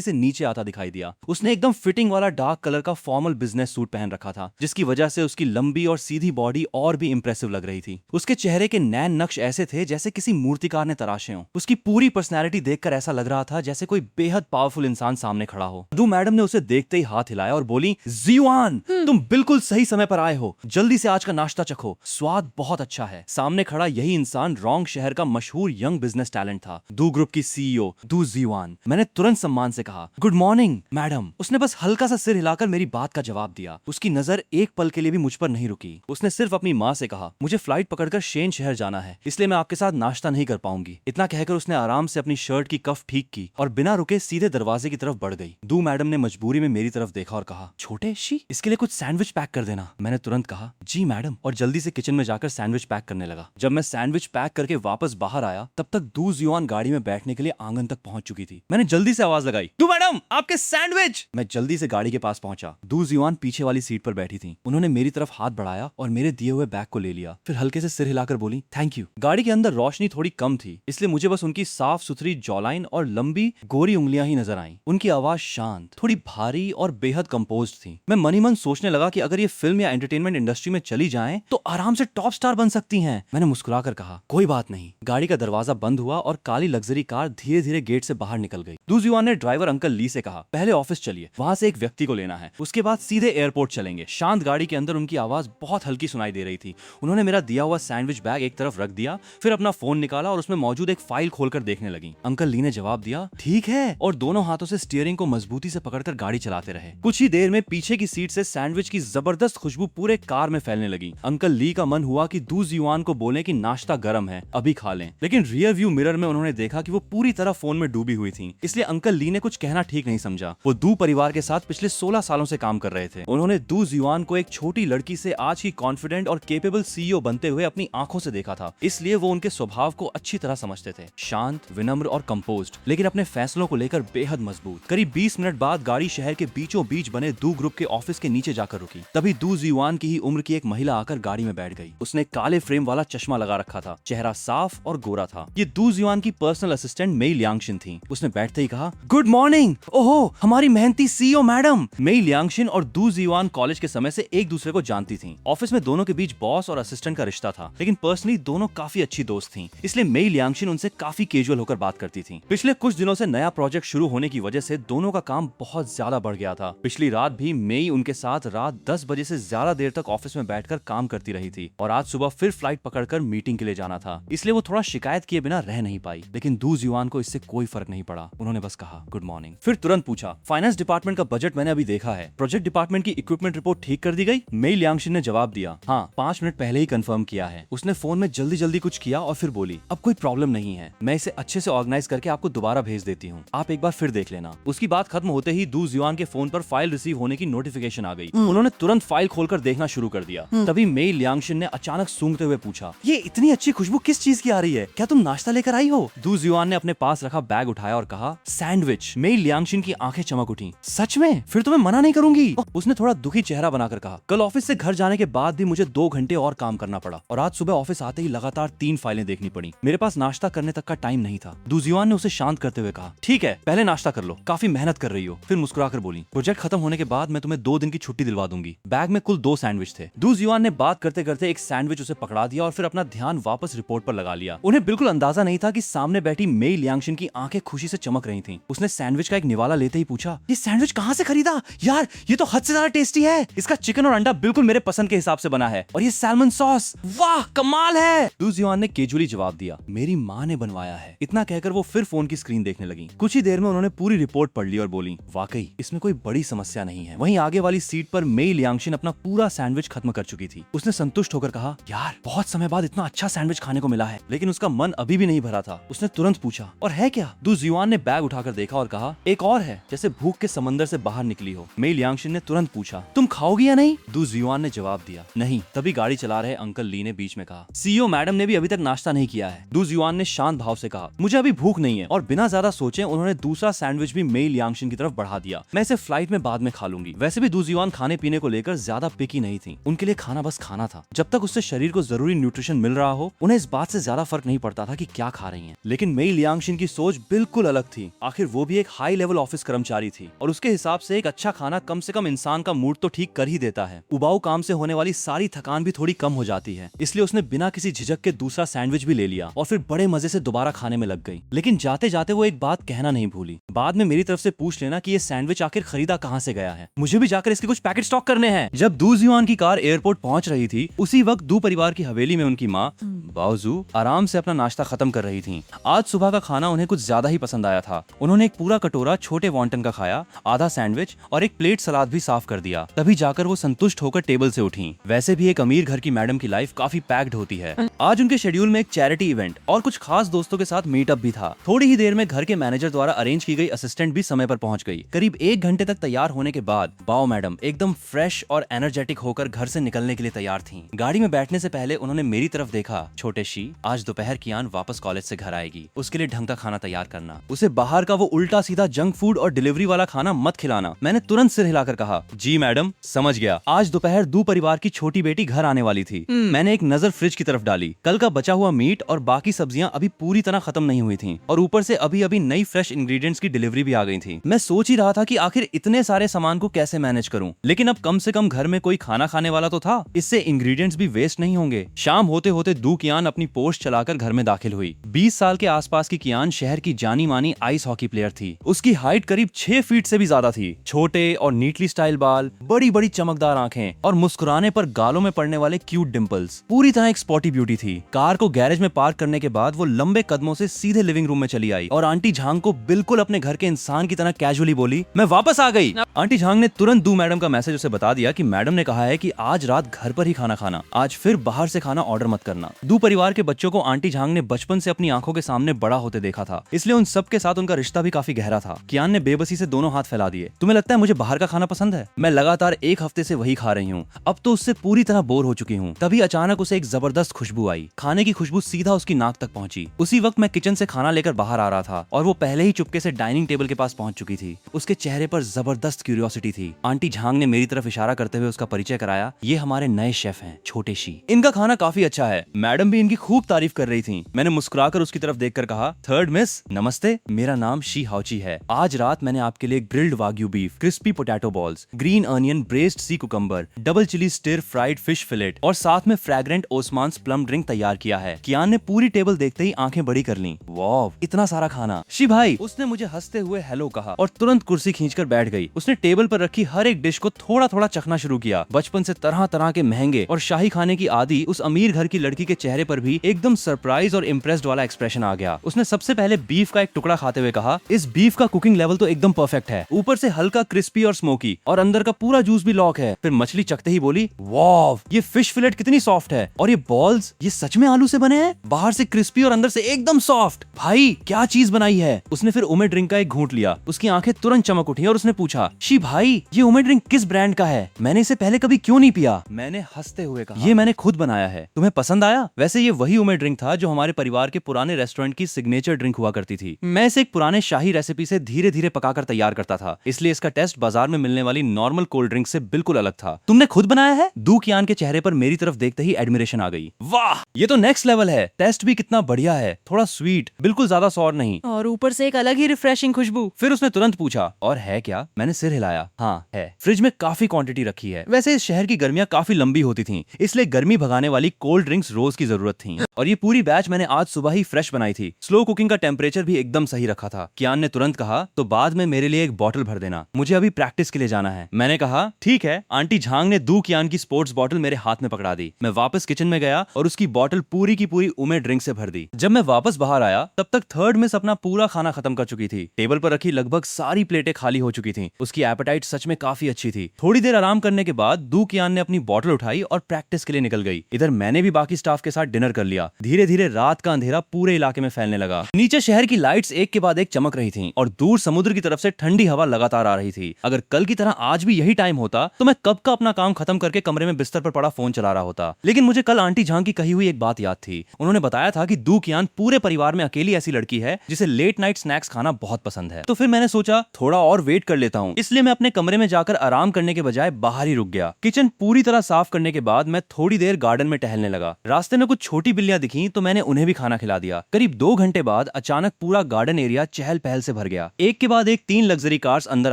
से नीचे आता दिखाई दिया। उसने एकदम फिटिंग वाला डार्क कलर का फॉर्मल बिजनेस सूट पहन रखा था, जिसकी वजह से उसकी लंबी और सीधी बॉडी और भी इंप्रेसिव लग रही थी। उसके चेहरे के नैन नक्श ऐसे थे जैसे किसी मूर्तिकार ने तराशे हों। उसकी पूरी पर्सनैलिटी देखकर ऐसा लग रहा था जैसे कोई बेहद पावरफुल इंसान सामने खड़ा हो। दू मैडम ने उसे देखते ही हाथ हिलाया और बोली, जियुआन, तुम बिल्कुल सही समय पर आए हो। जल्दी से आज का नाश्ता चखो, स्वाद बहुत अच्छा है। सामने खड़ा यही इंसान रोंग शहर का मशहूर यंग बिजनेस टैलेंट था, दू ग्रुप की सीईओ दू जियुआन। मैंने तुरंत सम्मान से कहा, गुड मॉर्निंग मैडम। उसने बस हल्का सा सिर हिलाकर मेरी बात का जवाब दिया। उसकी नजर एक पल के लिए भी मुझ पर नहीं रुकी। उसने सिर्फ अपनी माँ से कहा, मुझे फ्लाइट पकड़कर शेन शहर जाना है, इसलिए मैं आपके साथ नाश्ता नहीं कर पाऊंगी। इतना कहकर उसने आराम से अपनी शर्ट की कफ ठीक की और बिना रुके सीधे दरवाजे की तरफ बढ़ गई। दू मैडम ने मजबूरी में मेरी तरफ देखा और कहा, छोटे शी, इसके लिए कुछ सैंडविच पैक कर देना। मैंने तुरंत कहा, जी मैडम, और जल्दी से किचन में जाकर सैंडविच पैक करने लगा। जब मैं सैंडविच पैक करके वापस बाहर आया, तब तक दू जियुआन गाड़ी में बैठने के लिए आंगन तक पहुंच चुकी थी। मैंने जल्दी से आवाज लगाई, दू मैडम, आपके सैंडविच। मैं जल्दी से गाड़ी के पास पहुंचा। दू जियुआन पीछे वाली सीट पर बैठी थी। उन्होंने मेरी तरफ हाथ बढ़ाया और मेरे दिए हुए बैग को ले लिया, फिर हल्के से सिर हिलाकर बोली, थैंक यू। गाड़ी के अंदर रोशनी थोड़ी कम थी, इसलिए मुझे बस उनकी साफ सुथरी जॉलाइन और लंबी गोरी उंगलियां ही नजर आईं। उनकी आवाज शांत, थोड़ी भारी और बेहद कंपोज्ड थी। मैं मनी मन सोचने लगा कि अगर ये फिल्म या एंटरटेनमेंट इंडस्ट्री में चली जाएं, तो आराम से टॉप स्टार बन सकती हैं। मैंने मुस्कुराकर कहा, कोई बात नहीं। गाड़ी का दरवाजा बंद हुआ और काली लग्जरी कार धीरे धीरे गेट से बाहर निकल गई। दू जियुआन ने ड्राइवर अंकल ली से कहा, पहले ऑफिस चलिए, वहां से एक व्यक्ति को लेना है, उसके बाद सीधे एयरपोर्ट चलेंगे। शांत गाड़ी के अंदर उनकी आवाज बहुत हल्की सुनाई दे रही थी। उन्होंने मेरा दिया हुआ सैंडविच बैग एक तरफ रख दिया, फिर अपना फोन निकाला और उसमें मौजूद एक फाइल खोलकर देखने लगी। अंकल ली ने जवाब दिया, ठीक है, और दोनों हाथों से स्टीयरिंग को मजबूती से पकड़कर गाड़ी चलाते रहे। कुछ ही देर में पीछे की सीट से सैंडविच की जबरदस्त खुशबू पूरे कार में फैलने लगी। अंकल ली का मन हुआ कि दू जियुआन को बोले कि नाश्ता गर्म है, अभी खा लें, लेकिन रियर व्यू मिरर में उन्होंने देखा कि वो पूरी तरह फोन में डूबी हुई थी, इसलिए अंकल ली ने कुछ कहना ठीक नहीं समझा। वो दू परिवार के साथ पिछले 16 सालों से काम कर रहे थे। उन्होंने दू जियुआन को एक छोटी लड़की से आज की कॉन्फिडेंट और केपेबल सीईओ बनते हुए अपनी आंखों से देखा था, इसलिए वो उनके स्वभाव को अच्छी तरह समझते थे। शांत, विनम्र और कंपोज्ड, लेकिन अपने फैसलों को लेकर बेहद मजबूत। करीब 20 मिनट बाद गाड़ी शहर के बीचों बीच बने दू ग्रुप के ऑफिस के नीचे जाकर रुकी। तभी दू जियुआन की ही उम्र की एक महिला आकर गाड़ी में बैठ गई। उसने काले फ्रेम वाला चश्मा लगा रखा था, चेहरा साफ और गोरा था। ये दू जियुआन की पर्सनल असिस्टेंट मेई लियांगशिन थी। उसने बैठते ही कहा, गुड मॉर्निंग। ओहो, हमारी मेहनती सीईओ मैडम। मेई लियांगशिन और दू जियुआन कॉलेज के समय से एक दूसरे को जानती थी। ऑफिस में दोनों के बीच बॉस और असिस्टेंट का रिश्ता था, लेकिन पर्सनली दोनों काफी अच्छी दोस्त थीं, इसलिए मेई लियांगशिन उनसे काफी कैजुअल होकर बात करती थी। पिछले कुछ दिनों से नया प्रोजेक्ट शुरू होने की वजह से दोनों का काम बहुत ज्यादा बढ़ गया था। पिछली रात भी मेई उनके साथ रात 10 बजे से ज्यादा देर तक ऑफिस में बैठकर काम करती रही थी और आज सुबह फिर फ्लाइट पकड़कर मीटिंग के लिए जाना था, इसलिए वो थोड़ा शिकायत किए बिना रह नहीं पाई। लेकिन दू जियुआन को इससे कोई फर्क नहीं पड़ा। उन्होंने बस कहा, गुड मॉर्निंग, फिर तुरंत पूछा, फाइनेंस डिपार्टमेंट का बजट मैंने अभी देखा है, प्रोजेक्ट डिपार्टमेंट की इक्विपमेंट रिपोर्ट ठीक कर दी गई? मेई लियांगशिन ने जवाब दिया, हाँ, 5 मिनट पहले ही कंफर्म किया है। उसने फोन में जल्दी जल्दी कुछ किया और फिर बोली, अब कोई प्रॉब्लम नहीं है, मैं इसे अच्छे से ऑर्गेनाइज करके आपको दोबारा भेज देती हूँ, आप एक बार फिर देख लेना। उसकी बात खत्म होते ही दू जियुआन के फोन पर फाइल रिसीव होने की नोटिफिकेशन आ गई। उन्होंने तुरंत फाइल खोलकर देखना शुरू कर दिया। तभी मेई लियांगशिन ने अचानक सूंघते हुए पूछा, ये इतनी अच्छी खुशबू किस चीज की आ रही है? क्या तुम नाश्ता लेकर आई हो? दू जियुआन ने अपने पास रखा बैग उठाया और कहा, सैंडविच। मेई लियांगशिन की आंखें चमक उठी, सच में? फिर तो मैं मना नहीं करूंगी। उसने थोड़ा दुखी चेहरा बनाकर कहा, कल ऑफिस से घर जाने के बाद भी मुझे 2 घंटे और काम करना पड़ा और आज सुबह ऑफिस आते ही लगातार 3 फाइलें देखनी पड़ी। मेरे पास नाश्ता करने तक का टाइम नहीं था। दू जियुआन ने उसे शांत करते हुए कहा, ठीक है, पहले नाश्ता कर लो, काफी मेहनत कर रही हो। फिर मुस्कुराकर बोली, प्रोजेक्ट खत्म होने के बाद मैं तुम्हें 2 दिन की छुट्टी दिलवा दूंगी। बैग में कुल 2 सैंडविच थे। दू जियुआन ने बात करते करते एक सैंडविच उसे पकड़ा दिया और फिर अपना ध्यान वापस रिपोर्ट पर लगा लिया। उन्हें बिल्कुल अंदाजा नहीं था कि सामने बैठी मेई लियांगशिन की आंखें खुशी से चमक रही थीं। उसने सैंडविच का एक निवाला लेते ही पूछा, ये सैंडविच कहाँ से खरीदा? यार, ये तो हद से ज्यादा टेस्टी है। इसका चिकन और अंडा बिल्कुल मेरे पसंद के हिसाब से बना है और ये सैल्मन सॉस, वाह, कमाल है। दू जियुआन ने कैजुअली जवाब दिया, मेरी माँ ने बनवाया है। इतना कहकर वो फिर फोन की स्क्रीन देखने लगी। कुछ ही देर में उन्होंने पूरी रिपोर्ट पढ़ ली और बोली, वाकई इसमें कोई बड़ी समस्या नहीं है। वहीं आगे वाली सीट पर मेई लियांगशिन अपना पूरा सैंडविच खत्म कर चुकी थी। उसने संतुष्ट होकर कहा, यार, बहुत समय बाद इतना अच्छा सैंडविच खाने को मिला है। लेकिन उसका मन अभी भी नहीं भरा था। उसने तुरंत पूछा, और है क्या? दू जियुआन ने बैग उठाकर देखा और कहा, एक और है, जैसे भूख के समंदर से बाहर निकली हो। मेई लियांगशिन ने तुरंत पूछा, तुम खाओगी या नहीं? दू जियुआन ने जवाब दिया, नहीं। तभी गाड़ी चला रहे अंकल ली ने बीच में कहा, सीईओ मैडम ने भी अभी तक नाश्ता नहीं किया है। दू जियुआन ने शांत भाव से कहा, मुझे अभी भूख नहीं है। और बिना ज्यादा सोचे उन्होंने दूसरा सैंडविच भी मेई लियांगशिन की तरफ बढ़ा दिया। मैं इसे फ्लाइट में बाद में खा लूंगी। वैसे भी दू जियुआन खाने पीने को लेकर ज्यादा पिकी नहीं थी। उनके लिए खाना बस खाना था। जब तक उससे शरीर को जरूरी न्यूट्रिशन मिल रहा हो, उन्हें इस बात से ज्यादा फर्क नहीं पड़ता था कि क्या खा रही हैं। लेकिन मेई लियांगशिन की सोच बिल्कुल अलग थी। आखिर वो भी एक हाई लेवल ऑफिस कर्मचारी थी और उसके हिसाब से एक अच्छा खाना कम से कम इंसान का मूड तो ठीक कर ही देता है। उबाऊ काम से होने वाली सारी थकान भी थोड़ी कम हो जाती है। इसलिए उसने बिना किसी झिझक के दूसरा सैंडविच भी ले लिया और फिर बड़े मजे से दोबारा खाने में लग गई। लेकिन जाते जाते वो एक बात कहना नहीं भूली, बाद में मेरी तरफ से पूछ लेना कि ये सैंडविच आखिर खरीदा कहाँ से गया है। मुझे भी जाकर इसके कुछ पैकेट स्टॉक करने हैं। जब दू जियुआन की कार एयरपोर्ट पहुंच रही थी, उसी वक्त दू परिवार की हवेली में उनकी माँ बाओजू आराम से अपना नाश्ता खत्म कर रही थी। आज सुबह का खाना उन्हें कुछ ज्यादा ही पसंद आया था। उन्होंने एक पूरा कटोरा छोटे वॉन्टन का खाया, आधा सैंडविच और एक प्लेट सलाद भी साफ कर दिया। तभी जाकर वो संतुष्ट होकर टेबल से उठी। वैसे भी एक अमीर घर की मैडम की लाइफ काफी पैक्ड होती है। आज उनके शेड्यूल में एक चैरिटी इवेंट और कुछ खास दोस्तों के साथ मीटअप भी था। थोड़ी ही देर में घर के मैनेजर द्वारा अरेंज की गई असिस्टेंट भी समय पर पहुंच गई। करीब 1 घंटे तक तैयार होने के बाद बाओ मैडम एकदम फ्रेश और एनर्जेटिक होकर घर से निकलने के लिए तैयार थीं। गाड़ी में बैठने से पहले उन्होंने मेरी तरफ देखा, छोटे शी, आज दोपहर कियान वापस कॉलेज से घर आएगी, उसके लिए ढंग का खाना तैयार करना। उसे बाहर का वो उल्टा सीधा जंक फूड और डिलीवरी वाला खाना मत खिलाना। मैंने तुरंत सिर हिलाकर कहा, जी मैडम, समझ गया। आज दोपहर दू परिवार की छोटी बेटी घर आने वाली थी। मैंने एक नजर फ्रिज की तरफ डाली। कल का बचा हुआ मीट और बाकी सब्जियां अभी पूरी तरह खत्म नहीं हुई थीं और ऊपर से अभी अभी नई फ्रेश इंग्रेडिएंट्स की डिलीवरी भी आ गई थी। मैं सोच ही रहा था कि आखिर इतने सारे सामान को कैसे मैनेज करूं, लेकिन अब कम से कम घर में कोई खाना खाने वाला तो था। इससे इंग्रेडिएंट्स भी वेस्ट नहीं होंगे। शाम होते होते दू कियान अपनी पोस्ट चलाकर घर में दाखिल हुई। 20 साल के आसपास की कियान शहर की जानी मानी आइस हॉकी प्लेयर थी। उसकी हाइट करीब 6 फीट से भी ज्यादा थी। छोटे और नीटली स्टाइल बाल, बड़ी बड़ी चमकदार आंखें और मुस्कुराने पर गालों में पड़ने वाले क्यूट डिंपल्स, पूरी तरह एक स्पॉटी ब्यूटी थी। कार को गैरेज में पार्क करने के बाद वो लंबे कदमों से सीधे लिविंग रूम में चली आई और आंटी झांग को बिल्कुल अपने घर के इंसान की तरह कैजुअली बोली, मैं वापस आ गई। आंटी झांग ने तुरंत दू मैडम का मैसेज उसे बता दिया कि मैडम ने कहा है कि आज रात घर पर ही खाना खाना, आज फिर बाहर से खाना ऑर्डर मत करना। दू परिवार के बच्चों को आंटी झांग ने बचपन से अपनी आंखों के सामने बड़ा होते देखा था, इसलिए उन सब के साथ उनका रिश्ता भी काफी गहरा था। कियान ने बेबसी से दोनों हाथ फैला दिए, तुम्हें लगता है मुझे बाहर का खाना पसंद है? मैं लगातार 1 हफ्ते से वही खा रही हूँ, अब तो उससे पूरी तरह बोर हो चुकी हूँ। तभी अचानक उसे एक जबरदस्त खुशबू आई। खाने की खुशबू सीधा उसकी नाक तक पहुंची। उसी वक्त मैं किचन से खाना लेकर बाहर आ रहा था और वो पहले ही चुपके से डाइनिंग टेबल के पास पहुंच चुकी थी। उसके चेहरे पर जबरदस्त क्यूरियोसिटी थी। आंटी झांग ने मेरी तरफ इशारा करते हुए उसका परिचय कराया, ये हमारे नए शेफ हैं, छोटे शी। इनका खाना काफी अच्छा है। मैडम भी इनकी खूब तारीफ कर रही थी। मैंने मुस्कुराकर उसकी तरफ देखकर कहा, थर्ड मिस, नमस्ते, मेरा नाम शी हाउची है। आज रात मैंने आपके लिए grilled wagyu beef, crispy potato balls, green onion braised sea cucumber, double chilli stir fried fish fillet और साथ में फ्रैग्रेंट ओस्मान्स प्लम ड्रिंक तैयार किया है। कियान ने पूरी टेबल देखते ही आंखें बड़ी कर लीं। वाव, इतना सारा खाना। शी भाई, उसने मुझे हंसते हुए हेलो कहा और तुरंत कुर्सी खींचकर बैठ गई। उसने टेबल पर रखी हर एक डिश को थोड़ा थोड़ा चखना शुरू किया। बचपन से तरह तरह के महंगे और शाही खाने की आदी उस अमीर घर की लड़की के चेहरे पर भी एकदम सरप्राइज और इम्प्रेस्ड वाला एक्सप्रेशन आ गया। उसने सबसे पहले बीफ का एक टुकड़ा खाते हुए कहा, इस बीफ का कुकिंग लेवल तो एकदम परफेक्ट है, ऊपर से हल्का क्रिस्पी और स्मोकी और अंदर का पूरा जूस भी लॉक है। फिर मछली चखते ही बोली, वाव, ये फिश फिलेट कितनी सॉफ्ट है और ये बॉल्स, ये सच में आलू से बने हैं, बाहर से क्रिस्पी और अंदर से एकदम सॉफ्ट। भाई क्या चीज बनाई है। उसने फिर उमे ड्रिंक का एक घूंट लिया। उसकी आंखें तुरंत चमक उठी और उसने पूछा, शी भाई, ये उमे ड्रिंक किस ब्रांड का है? मैंने इसे पहले कभी क्यों नहीं पिया? मैंने हंसते हुए कहा, ये मैंने खुद बनाया है, तुम्हें पसंद आया? वैसे ये वही उमे ड्रिंक था जो हमारे परिवार के पुराने रेस्टोरेंट की सिग्नेचर ड्रिंक हुआ करती थी। मैं इसे एक पुराने शाही रेसिपी से धीरे धीरे पकाकर तैयार करता था, इसलिए इसका टेस्ट बाजार में मिलने वाली नॉर्मल कोल्ड ड्रिंक से बिल्कुल अलग था। तुमने खुद बनाया है? दू कियान के चेहरे पर मेरी तरफ देखते ही एडमिरेशन आ गई। वाह, ये तो नेक्स्ट लेवल है। टेस्ट भी कितना बढ़िया है, थोड़ा स्वीट, बिल्कुल ज्यादा सॉर नहीं, और ऊपर से एक अलग ही रिफ्रेशिंग खुशबू। फिर उसने तुरंत पूछा, और है क्या? मैंने सिर हिलाया, हाँ है। फ्रिज में काफी क्वांटिटी रखी है। वैसे इस शहर की गर्मियां काफी लंबी होती थीं, इसलिए गर्मी भगाने वाली कोल्ड ड्रिंक्स रोज की जरूरत थी। और ये पूरी बैच मैंने आज सुबह ही फ्रेश बनाई थी। स्लो कुकिंग का टेम्परेचर भी एकदम सही रखा था। कियान ने तुरंत कहा, तो बाद में मेरे लिए एक बॉटल भर देना, मुझे अभी प्रैक्टिस के लिए जाना है। मैंने कहा, ठीक है। आंटी झांग ने दू कियान की स्पोर्ट्स बॉटल मेरे हाथ में पकड़ा दी। मैं वापस किचन में गया और उसकी बॉटल पूरी की पूरी उमे ड्रिंक से भर दी। जब मैं वापस बाहर आया तब तक थर्ड मिस अपना पूरा खाना खत्म कर चुकी थी। टेबल पर रखी लगभग सारी प्लेटें खाली हो चुकी थीं। उसकी एपेटाइट सच में काफी अच्छी थी। थोड़ी देर आराम करने के बाद दू कियान ने अपनी बॉटल उठाई और प्रैक्टिस के लिए निकल गई। इधर मैंने भी बाकी स्टाफ के साथ डिनर कर लिया। धीरे धीरे रात का अंधेरा पूरे इलाके में फैलने लगा। नीचे शहर की लाइट्स एक के बाद एक चमक रही थीं और दूर समुद्र की तरफ से ठंडी हवा लगातार आ रही थी। अगर कल की तरह आज भी यही टाइम होता तो मैं कब का अपना काम खत्म करके कमरे में बिस्तर पर पड़ा फोन चला रहा होता। लेकिन मुझे कल आंटी झांग की कही हुई एक बात याद थी। उन्होंने बताया था कि दू कियान पूरे परिवार में अकेली ऐसी लड़की है जिसे लेट नाइट स्नैक्स खाना बहुत पसंद है। तो फिर मैंने सोचा थोड़ा और वेट कर लेता हूँ, इसलिए मैं अपने कमरे में जाकर आराम करने के बजाय बाहर ही रुक गया। किचन पूरी तरह साफ करने के बाद मैं थोड़ी देर गार्डन में टहलने लगा। रास्ते में कुछ छोटी बिल्लियां दिखी तो मैंने उन्हें भी खाना खिला दिया। करीब 2 घंटे बाद अचानक पूरा गार्डन एरिया चहल पहल से भर गया। एक के बाद एक 3 लग्जरी कार्स अंदर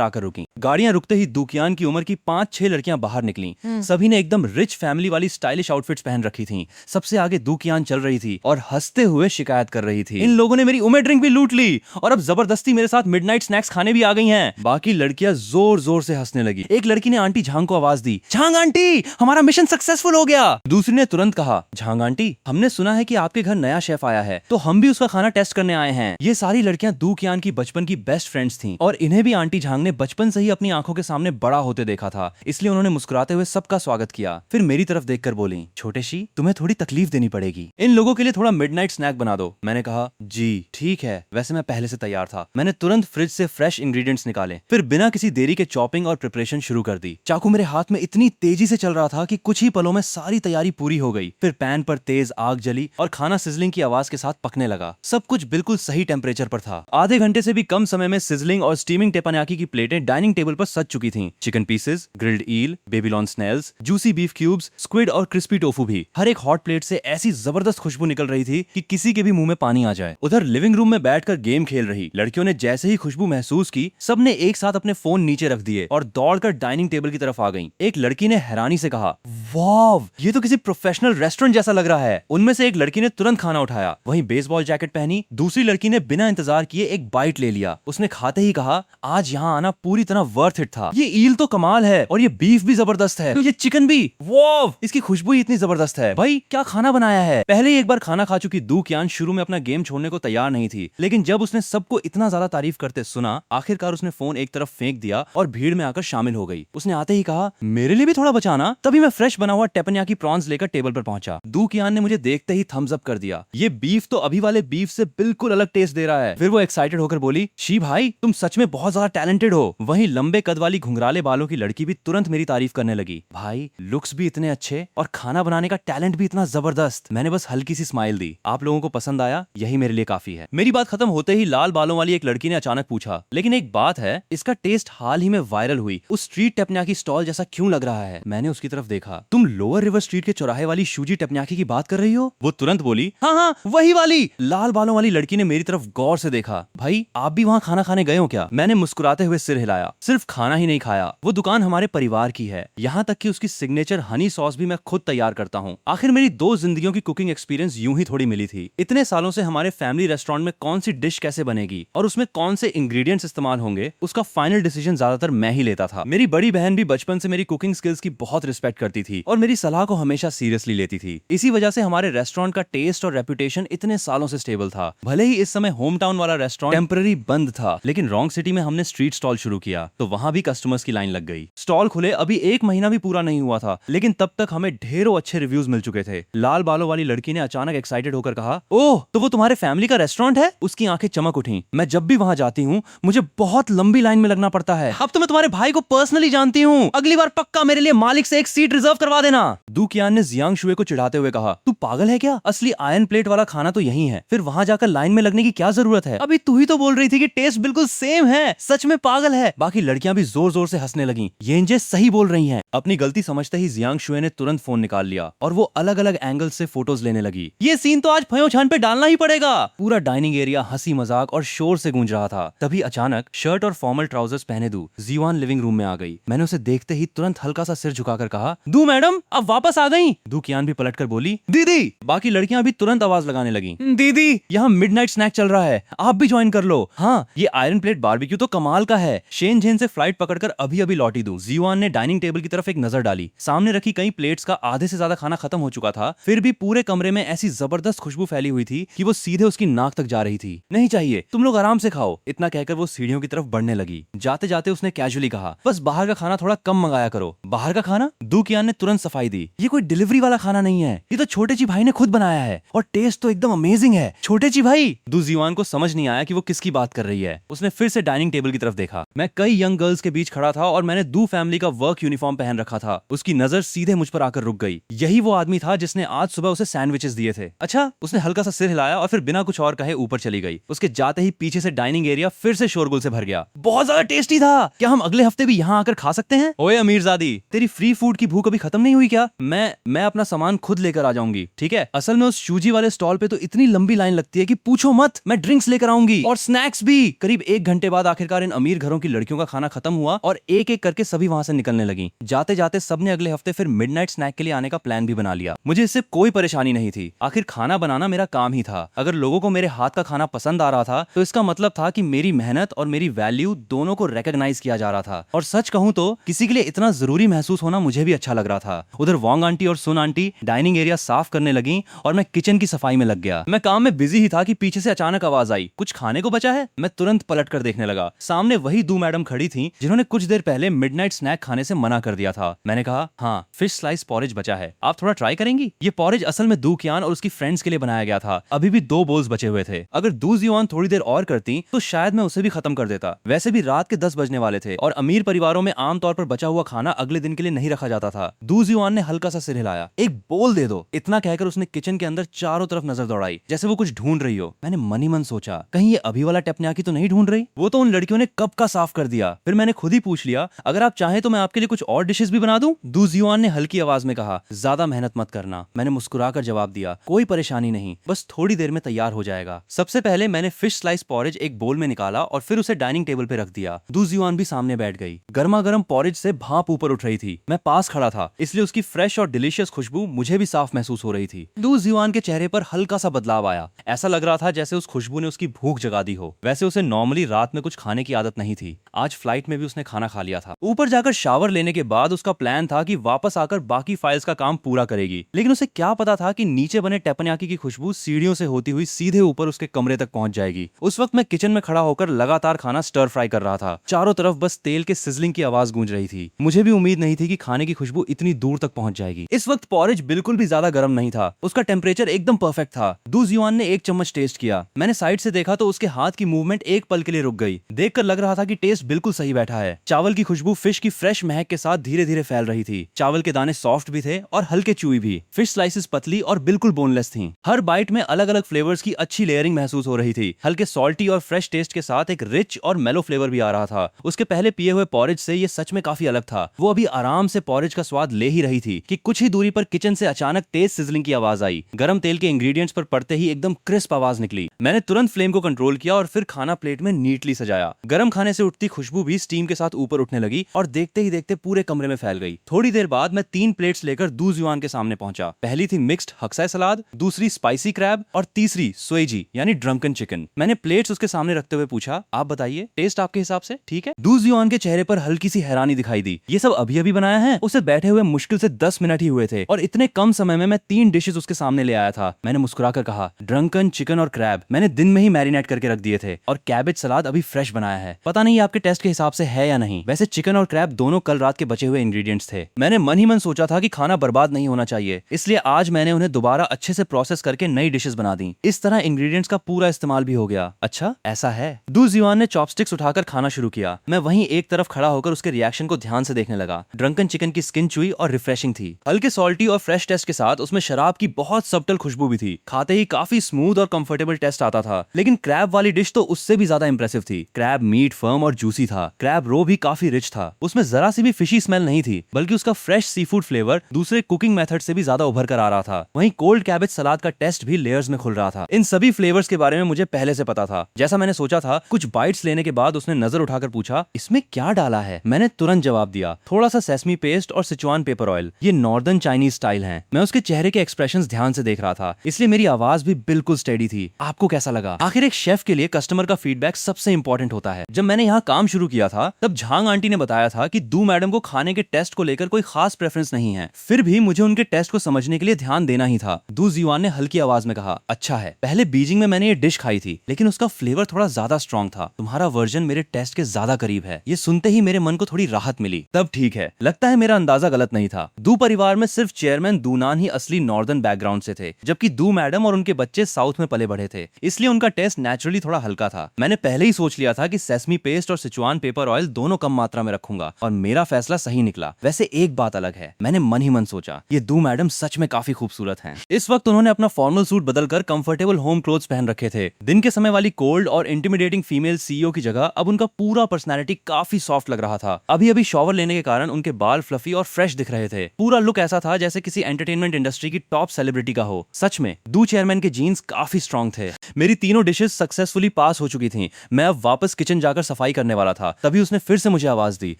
आकर रुकी। गाड़ियां रुकते ही दू कियान की उम्र की 5-6 लड़कियां बाहर निकली। सभी ने एकदम रिच फैमिली वाली स्टाइलिश आउटफिट्स पहन रखी थी। सबसे आगे दू कियान चल रही थी और हंसते हुए शिकायत कर रही थी, इन लोगों ने मेरी उमे ड्रिंक भी लूट ली और अब जबरदस्ती मेरे साथ मिडनाइट स्नैक्स खाने भी आ गई हैं। बाकी लड़कियां जोर जोर से हंसने लगी। एक लड़की ने आंटी झांग को आवाज दी, झांग आंटी हमारा मिशन सक्सेसफुल हो गया। दूसरी ने तुरंत कहा, झांग आंटी हमने सुना है कि आपके घर नया शेफ आया है तो हम भी उसका खाना टेस्ट करने आए हैं। ये सारी लड़कियां दू कियान की बचपन की बेस्ट फ्रेंड्स थीं और इन्हें भी आंटी झांग ने बचपन से ही अपनी आंखों के सामने बड़ा होते देखा था, इसलिए उन्होंने मुस्कुराते हुए सबका स्वागत किया। फिर मेरी तरफ देखकर बोली, छोटे शी तुम्हें थोड़ी तकलीफ देनी पड़ेगी, इन लोगों के लिए थोड़ा मिडनाइट स्नैक बना दो। मैंने कहा जी ठीक है, वैसे मैं पहले से तैयार था। मैंने तुरंत फ्रिज से फ्रेश इंग्रेडिएंट्स निकाले, फिर बिना किसी देरी के चॉपिंग और प्रिपरेशन शुरू कर दी। चाकू मेरे हाथ में इतनी तेजी से चल रहा था कि कुछ ही पलों में सारी तैयारी पूरी हो गई। फिर पैन पर तेज आग जली और खाना सिजलिंग की आवाज के साथ पकने लगा। सब कुछ बिल्कुल सही टेम्परेचर पर था। आधे घंटे से भी कम समय में सिजलिंग और स्टीमिंग टेपनयाकी की प्लेटें डाइनिंग टेबल पर सज चुकी थीं। Chicken pieces, grilled eel, Babylon snails, juicy beef cubes, squid और क्रिस्पी टोफू भी। हर एक हॉट प्लेट से ऐसी जबरदस्त खुशबू निकल रही थी कि किसी के भी मुंह में पानी आ जाए। उधर लिविंग रूम में बैठकर गेम खेल रही लड़कियों ने जैसे ही खुशबू महसूस की, सबने एक साथ अपने फोन नीचे रख दिए और दौड़कर डाइनिंग टेबल की तरफ आ गईं। एक लड़की ने हैरानी से कहा, वाव ये तो किसी प्रोफेशनल रेस्टोरेंट जैसा लग रहा है। उनमें से एक लड़की ने तुरंत खाना उठाया, वहीं बेसबॉल जैकेट पहनी। दूसरी लड़की ने बिना इंतजार किए एक बाइट ले लिया। उसने खाते ही कहा, आज यहाँ आना पूरी तरह वर्थ इट था। ये ईल तो कमाल है और ये बीफ भी जबरदस्त है, ये चिकन भी, वाव इसकी खुशबू ही इतनी जबरदस्त है। भाई क्या खाना बनाया है। पहले ही एक बार खाना खा चुकी दू कियान शुरू में अपना गेम छोड़ने को तैयार नहीं थी, लेकिन जब उसने सबको इतना ज्यादा तारीफ करते सुना, आखिरकार उसने फोन एक तरफ फेंक दिया और भीड़ में आकर शामिल हो गई। उसने आते ही कहा, मेरे लिए भी थोड़ा बचाना। तभी मैं फ्रेश बना हुआ टेपनयाकी प्रॉन्स लेकर टेबल पर पहुंचा। दू कियान ने मुझे देखते ही थम्स अप कर दिया। ये बीफ तो अभी वाले बीफ से बिल्कुल अलग टेस्ट दे रहा है। फिर वो एक्साइटेड होकर बोली, शी भाई तुम सच में बहुत ज्यादा टैलेंटेड हो। वहीं लंबे कद वाली घुंघराले बालों की लड़की भी तुरंत मेरी तारीफ करने लगी। भाई लुक्स भी इतने अच्छे और खाना बनाने का टैलेंट भी इतना जबरदस्त। मैंने बस हल्की सी स्माइल दी। आप लोगों को पसंद आया, यही मेरे लिए काफी है। मेरी बात खत्म होते ही लाल बालों वाली एक लड़की ने अचानक पूछा, लेकिन एक बात है, इसका टेस्ट हाल ही में वायरल हुई उस स्ट्रीट टेपनयाकी स्टॉल जैसा क्यों लग रहा है। मैंने उसकी तरफ देखा। तुम लोअर रिवर स्ट्रीट के चौराहे वाली शूजी टेपनयाकी की बात कर रही हो? वो तुरंत बोली, हाँ हाँ वही वाली। लाल बालों वाली लड़की ने मेरी तरफ गौर से देखा। भाई आप भी वहाँ खाना खाने गए हो क्या? मैंने मुस्कुराते हुए सिर हिलाया। सिर्फ खाना ही नहीं खाया, वो दुकान हमारे परिवार की है, यहाँ तक कि उसकी सिग्नेचर हनी सॉस भी मैं खुद तैयार करता हूँ। आखिर मेरी 2 जिंदगियों की कुकिंग एक्सपीरियंस यूं ही थोड़ी मिली थी। इतने सालों से हमारे फैमिली रेस्टोरेंट में कौन सी डिश कैसे बनेगी और उसमें कौन से इंग्रेडिएंट्स इस्तेमाल होंगे, उसका फाइनल डिसीजन ज्यादातर मैं ही लेता था। मेरी बड़ी बहन भी बचपन से मेरी कुकिंग स्किल्स की बहुत रिस्पेक्ट करती थी और मेरी सलाह को हमेशा सीरियसली लेती थी। इसी वजह से हमारे रेस्टोरेंट का टेस्ट और रेपुटेशन इतने सालों से स्टेबल था। भले ही इस समय होम टाउन वाला रेस्टोरेंट टेम्पररी बंद था, लेकिन रॉन्ग सिटी में हमने स्ट्रीट स्टॉल शुरू किया तो वहां भी कस्टमर्स की लाइन लग गई। स्टॉल खुले अभी 1 महीना भी पूरा नहीं हुआ था, लेकिन तब तक हमें ढेरों अच्छे रिव्यूज मिल चुके थे। लाल बालों वाली लड़की ने अचानक एक्साइटेड होकर कहा, ओह तो वो तुम्हारे फैमिली का रेस्टोरेंट है? उसकी आंखें चमक उठी। मैं जब भी वहां जाती हूँ मुझे बहुत लंबी लाइन में लगना पड़ता है। अब तो मैं तुम्हारे भाई को पर्सनली जानती हूँ, अगली बार पक्का मेरे लिए मालिक से एक सीट रिजर्व करवा देना। दू कियान ने जियांग शुए को चिढ़ाते हुए कहा, तू पागल है क्या? असली आयरन प्लेट वाला खाना तो यही है, फिर वहां जाकर लाइन में लगने की क्या जरूरत है? अभी तू ही तो बोल रही थी कि टेस्ट बिल्कुल सेम है। सच में पागल है। बाकी लड़कियां भी जोर जोर से हंसने लगी। येंजे सही बोल रही हैं। अपनी गलती समझते ही जियांग शुए ने तुरंत फोन निकाल लिया और वो अलग अलग एंगल से फोटोज लेने लगी। ये सीन तो आज फयो छान पे डालना ही पड़ेगा। पूरा डाइनिंग एरिया हंसी मजाक और शोर से गूंज रहा था। तभी अचानक शर्ट और फॉर्मल ट्राउजर्स पहने दू जीवान लिविंग रूम में आ गई। मैंने उसे देखते ही तुरंत हल्का सा सिर झुकाकर कहा, दू मैडम आप वापस आ गई। दू कियान भी पलटकर बोली, दीदी। बाकी लड़कियां भी तुरंत आवाज लगाने लगी, दीदी यहाँ मिडनाइट स्नैक चल रहा है, आप भी ज्वाइन कर लो। हाँ ये आयरन प्लेट बारबेक्यू तो कमाल का है। शेन झेन से फ्लाइट पकड़कर अभी अभी लौटी दू जीवान ने डाइनिंग टेबल की तरफ तरफ एक नजर डाली। सामने रखी कई प्लेट्स का आधे से ज्यादा खाना खत्म हो चुका था, फिर भी पूरे कमरे में ऐसी जबरदस्त खुशबू फैली हुई थी कि वो सीधे उसकी नाक तक जा रही थी। नहीं चाहिए, तुम लोग आराम से खाओ, इतना कहकर वो सीढ़ियों की तरफ बढ़ने लगी। जाते जाते उसने कैजुअली कहा, बस बाहर का खाना थोड़ा कम मंगाया करो। बाहर का खाना? दू कियान ने तुरंत सफाई दी, ये कोई डिलीवरी वाला खाना नहीं है, ये तो छोटे ची भाई ने खुद बनाया है और टेस्ट तो एकदम अमेजिंग है। छोटे ची भाई? दू जियान को समझ नहीं आया कि वो किसकी बात कर रही है। उसने फिर से डाइनिंग टेबल की तरफ देखा। मैं कई यंग गर्ल्स के बीच खड़ा था और मैंने दू फैमिली का वर्क यूनिफॉर्म पहन रखा था। उसकी नजर सीधे मुझ पर आकर रुक गई। यही वो आदमी था जिसने आज सुबह उसे सैंडविचेस दिए थे। अच्छा? उसने हल्का सा सिर हिलाया और फिर बिना कुछ और कहे ऊपर चली गई। उसके जाते ही पीछे से डाइनिंग एरिया फिर से शोरगुल से भर गया। बहुत ज्यादा टेस्टी था, क्या हम अगले हफ्ते भी यहाँ आकर खा सकते हैं? ओए अमीरजादी, तेरी फ्री फूड की भूख अभी खत्म नहीं हुई क्या? मैं अपना सामान खुद लेकर आ जाऊंगी, ठीक है? असल में उस शूजी वाले स्टॉल पे तो इतनी लंबी लाइन लगती है कि पूछो मत। मैं ड्रिंक्स लेकर आऊंगी और स्नैक्स भी। करीब 1 घंटे बाद आखिरकार इन अमीर घरों की लड़कियों का खाना खत्म हुआ और एक एक करके सभी वहां से निकलने लगी। जाते जाते सबने अगले हफ्ते फिर मिडनाइट स्नैक के लिए आने का प्लान भी बना लिया। मुझे इससे कोई परेशानी नहीं थी, आखिर खाना बनाना मेरा काम ही था। अगर लोगों को मेरे हाथ का खाना पसंद आ रहा था तो इसका मतलब था कि मेरी मेहनत और मेरी वैल्यू दोनों को रिकॉग्नाइज किया जा रहा था। और सच कहूं तो किसी के लिए इतना जरूरी महसूस होना मुझे भी अच्छा लग रहा था। उधर वोंग आंटी और सुन आंटी डाइनिंग एरिया साफ करने लगी और मैं किचन की सफाई में लग गया। मैं काम में बिजी ही था कि पीछे से अचानक आवाज आई, कुछ खाने को बचा है? मैं तुरंत पलट कर देखने लगा। सामने वही दू मैडम खड़ी थी जिन्होंने कुछ देर पहले मिडनाइट स्नैक खाने से मना कर दिया था। मैंने कहा, हाँ, फिश स्लाइस पॉरेज बचा है, आप थोड़ा ट्राई करेंगी? ये पॉरेज असल में दू कियान और उसकी फ्रेंड्स के लिए बनाया गया था। अभी भी 2 बोल्स बचे हुए थे। अगर दू जियान थोड़ी देर और करती तो शायद मैं उसे भी खत्म कर देता। वैसे भी रात के 10 बजने वाले थे और अमीर परिवारों में आमतौर पर बचा हुआ खाना अगले दिन के लिए नहीं रखा जाता था। दू जियान ने हल्का सा सिर हिलाया, एक बोल दे दो, इतना कहकर उसने किचन के अंदर चारों तरफ नजर दौड़ाई जैसे वो कुछ ढूंढ रही हो। मैंने मन ही मन सोचा, कहीं ये अभी वाला टेपन्याकी तो नहीं ढूंढ रही? वो तो उन लड़कियों ने कब का साफ कर दिया। फिर मैंने खुद ही पूछ लिया, अगर आप चाहें तो मैं आपके लिए कुछ और डिशेस भी बना दूं? दू जियान ने हल्की आवाज में कहा, ज्यादा मेहनत मत करना। मैंने मुस्कुराकर जवाब दिया, कोई परेशानी नहीं, बस थोड़ी देर में तैयार हो जाएगा। सबसे पहले मैंने फिश स्लाइस पॉरेज एक बोल में निकाला और फिर उसे डाइनिंग टेबल पे रख दिया। दू जियान भी सामने बैठ गई। गर्मा गर्म पॉरेज से भाप ऊपर उठ रही थी। मैं पास खड़ा था, इसलिए उसकी फ्रेश और डिलीशियस खुशबू मुझे भी साफ महसूस हो रही थी। दू जियान के चेहरे पर हल्का सा बदलाव आया। ऐसा लग रहा था जैसे उस खुशबू ने उसकी भूख जगा दी हो। वैसे उसे नॉर्मली रात में कुछ खाने की आदत नहीं थी। आज फ्लाइट में भी उसने खाना खा लिया था। ऊपर जाकर शावर लेने के बाद उसका प्लान था कि वापस आकर बाकी फाइल्स का काम पूरा करेगी, लेकिन उसे क्या पता था कि नीचे बने टेपन्याकी की खुशबू सीढ़ियों से होती हुई सीधे ऊपर उसके कमरे तक पहुंच जाएगी। उस वक्त मैं किचन में खड़ा होकर लगातार खाना स्टर फ्राई कर रहा था। चारों तरफ बस तेल के सिजलिंग की आवाज गूंज रही थी। मुझे भी उम्मीद नहीं थी कि खाने की खुशबू इतनी दूर तक पहुंच जाएगी। इस वक्त पॉरेज बिल्कुल भी ज्यादा गर्म नहीं था, उसका टेम्परेचर एकदम परफेक्ट था। दू जियान ने 1 चम्मच टेस्ट किया। मैंने साइड से देखा तो उसके हाथ की मूवमेंट एक पल के लिए रुक गई। देखकर लग रहा था कि टेस्ट बिल्कुल सही बैठा है। चावल की खुशबू फिश की फ्रेश महक के साथ धीरे धीरे फैल रही थी। चावल के दाने सॉफ्ट भी थे और हल्के चूई भी। फिश स्लाइसेस पतली और बिल्कुल बोनलेस थीं। हर बाइट में अलग अलग फ्लेवर्स की अच्छी लेयरिंग महसूस हो रही थी। हल्के सॉल्टी और फ्रेश टेस्ट के साथ एक रिच और मेलो फ्लेवर भी आ रहा था। उसके पहले पिए हुए पॉरेज से ये सच में काफी अलग था। वो अभी आराम से पॉरेज का स्वाद ले ही रही थी कि कुछ ही दूरी पर किचन से अचानक तेज सिजलिंग की आवाज आई। गरम तेल के इंग्रेडिएंट्स पर पड़ते ही एकदम क्रिस्प आवाज निकली। मैंने तुरंत फ्लेम को कंट्रोल किया और फिर खाना प्लेट में नीटली सजाया। गरम खाने से उठती खुशबू भी स्टीम के साथ ऊपर उठने लगी और देखते ही देखते पूरे कमरे में फैल गई। थोड़ी देर बाद मैं 3 प्लेट्स लेकर दू जियान के सामने पहुंचा। पहली थी मिक्स्ड हक्साई सलाद, दूसरी स्पाइसी क्रैब और तीसरी सोएजी यानी ड्रंकन चिकन। मैंने प्लेट्स उसके सामने रखते हुए पूछा, आप बताइए, टेस्ट आपके हिसाब से ठीक है? दू जियान के चेहरे पर हल्की सी हैरानी दिखाई दी। ये सब अभी अभी बनाया है? उसे बैठे हुए मुश्किल से 10 मिनट ही हुए थे और इतने कम समय में मैं 3 डिशेस उसके सामने ले आया था। मैंने मुस्कुराकर कहा, ड्रंकन चिकन और क्रैब मैंने दिन में ही मैरिनेट करके रख दिए थे और कैबेज सलाद अभी फ्रेश बनाया है। पता नहीं आपके टेस्ट के हिसाब से है या नहीं। वैसे चिकन और क्रैब दोनों कल रात के बचे हुए इंग्रेडिएंट्स थे। मैंने मन ही मन सोचा था कि खाना बर्बाद नहीं होना चाहिए, इसलिए आज मैंने उन्हें दोबारा अच्छे से प्रोसेस करके नई डिशेस बना दी। इस तरह इंग्रेडिएंट्स का पूरा इस्तेमाल भी हो गया। अच्छा ऐसा है? दू जियान ने चॉपस्टिक्स उठाकर खाना शुरू किया। मैं वहीं एक तरफ खड़ा होकर उसके रिएक्शन को ध्यान से देखने लगा। ड्रंकन चिकन की स्किन चुई और रिफ्रेशिंग थी। हल्के सॉल्टी और फ्रेश टेस्ट के साथ उसमें शराब की बहुत सब्टल खुशबू भी थी। खाते ही काफी स्मूथ और कंफर्टेबल टेस्ट आता था। लेकिन क्रैब वाली डिश तो उससे भी ज्यादा इंप्रेसिव थी। क्रैब मीट फर्म और जूसी था। क्रैब रो भी काफी रिच था। उसमें जरा सी भी फिशी स्मेल नहीं थी, बल्कि उसका फ्रेश सी फूड फ्लेवर दूसरे कुकिंग मेथड से भी ज्यादा उभर कर आ रहा था। वहीं कोल्ड कैबेज सलाद का टेस्ट भी लेयर्स में खुल रहा था। इन सभी फ्लेवर्स के बारे में मुझे पहले से पता था। जैसा मैंने सोचा था। कुछ बाइट्स लेने के बाद उसने नजर उठाकर पूछा, इसमें क्या डाला है? मैंने तुरंत जवाब दिया, थोड़ा सा सेसमी पेस्ट और सिचुआन पेपर ऑयल। ये नॉर्दर्न चाइनीज स्टाइल है। मैं उसके चेहरे के एक्सप्रेशंस ध्यान से देख रहा था, इसलिए मेरी आवाज भी बिल्कुल स्टेडी थी। आपको कैसा लगा? आखिर एक शेफ के लिए कस्टमर का फीडबैक सबसे इंपॉर्टेंट होता है। जब मैंने यहाँ काम काम शुरू किया था तब झांग आंटी ने बताया था कि दू मैडम को खाने के टेस्ट को लेकर कोई खास प्रेफरेंस नहीं है, फिर भी मुझे उनके टेस्ट को समझने के लिए ध्यान देना ही था। दू जिवान ने हल्की आवाज में कहा, अच्छा है, पहले बीजिंग में मैंने ये डिश खाई थी लेकिन उसका फ्लेवर थोड़ा ज्यादा स्ट्रॉन्ग था, तुम्हारा वर्जन मेरे टेस्ट के ज्यादा करीब है। ये सुनते ही मेरे मन को थोड़ी राहत मिली। तब ठीक है, लगता है मेरा अंदाजा गलत नहीं था। दू परिवार में सिर्फ चेयरमैन दूनान ही असली नॉर्दर्न बैकग्राउंड से थे, जबकि दू मैडम और उनके बच्चे साउथ में पले बढ़े थे, इसलिए उनका टेस्ट नेचुरली थोड़ा हल्का था। मैंने पहले ही सोच लिया था कि सेसमी पेस्ट और सिचुआन पेपर ऑयल दोनों कम मात्रा में रखूंगा और मेरा फैसला सही निकला। वैसे एक बात अलग है, मैंने मन ही मन सोचा ये दू मैडम सच में काफी खूबसूरत हैं। इस वक्त उन्होंने अपना फॉर्मल सूट बदलकर कंफर्टेबल होम क्लोथ्स पहन रखे थे। दिन के समय वाली कोल्ड और इंटिमिडेटिंग फीमेल सीईओ की जगह अब उनका पूरा पर्सनैलिटी काफी सॉफ्ट लग रहा था। अभी अभी शॉवर लेने के कारण उनके बाल फ्लफी और फ्रेश दिख रहे थे। पूरा लुक ऐसा था जैसे किसी एंटरटेनमेंट इंडस्ट्री की टॉप सेलिब्रिटी का हो। सच में दू चेयरमैन के जीन्स काफी स्ट्रॉन्ग थे। मेरी तीनों डिशेस सक्सेसफुली पास हो चुकी थीं। मैं अब वापस किचन जाकर सफाई करने वाला था, तभी उसने फिर से मुझे आवाज दी,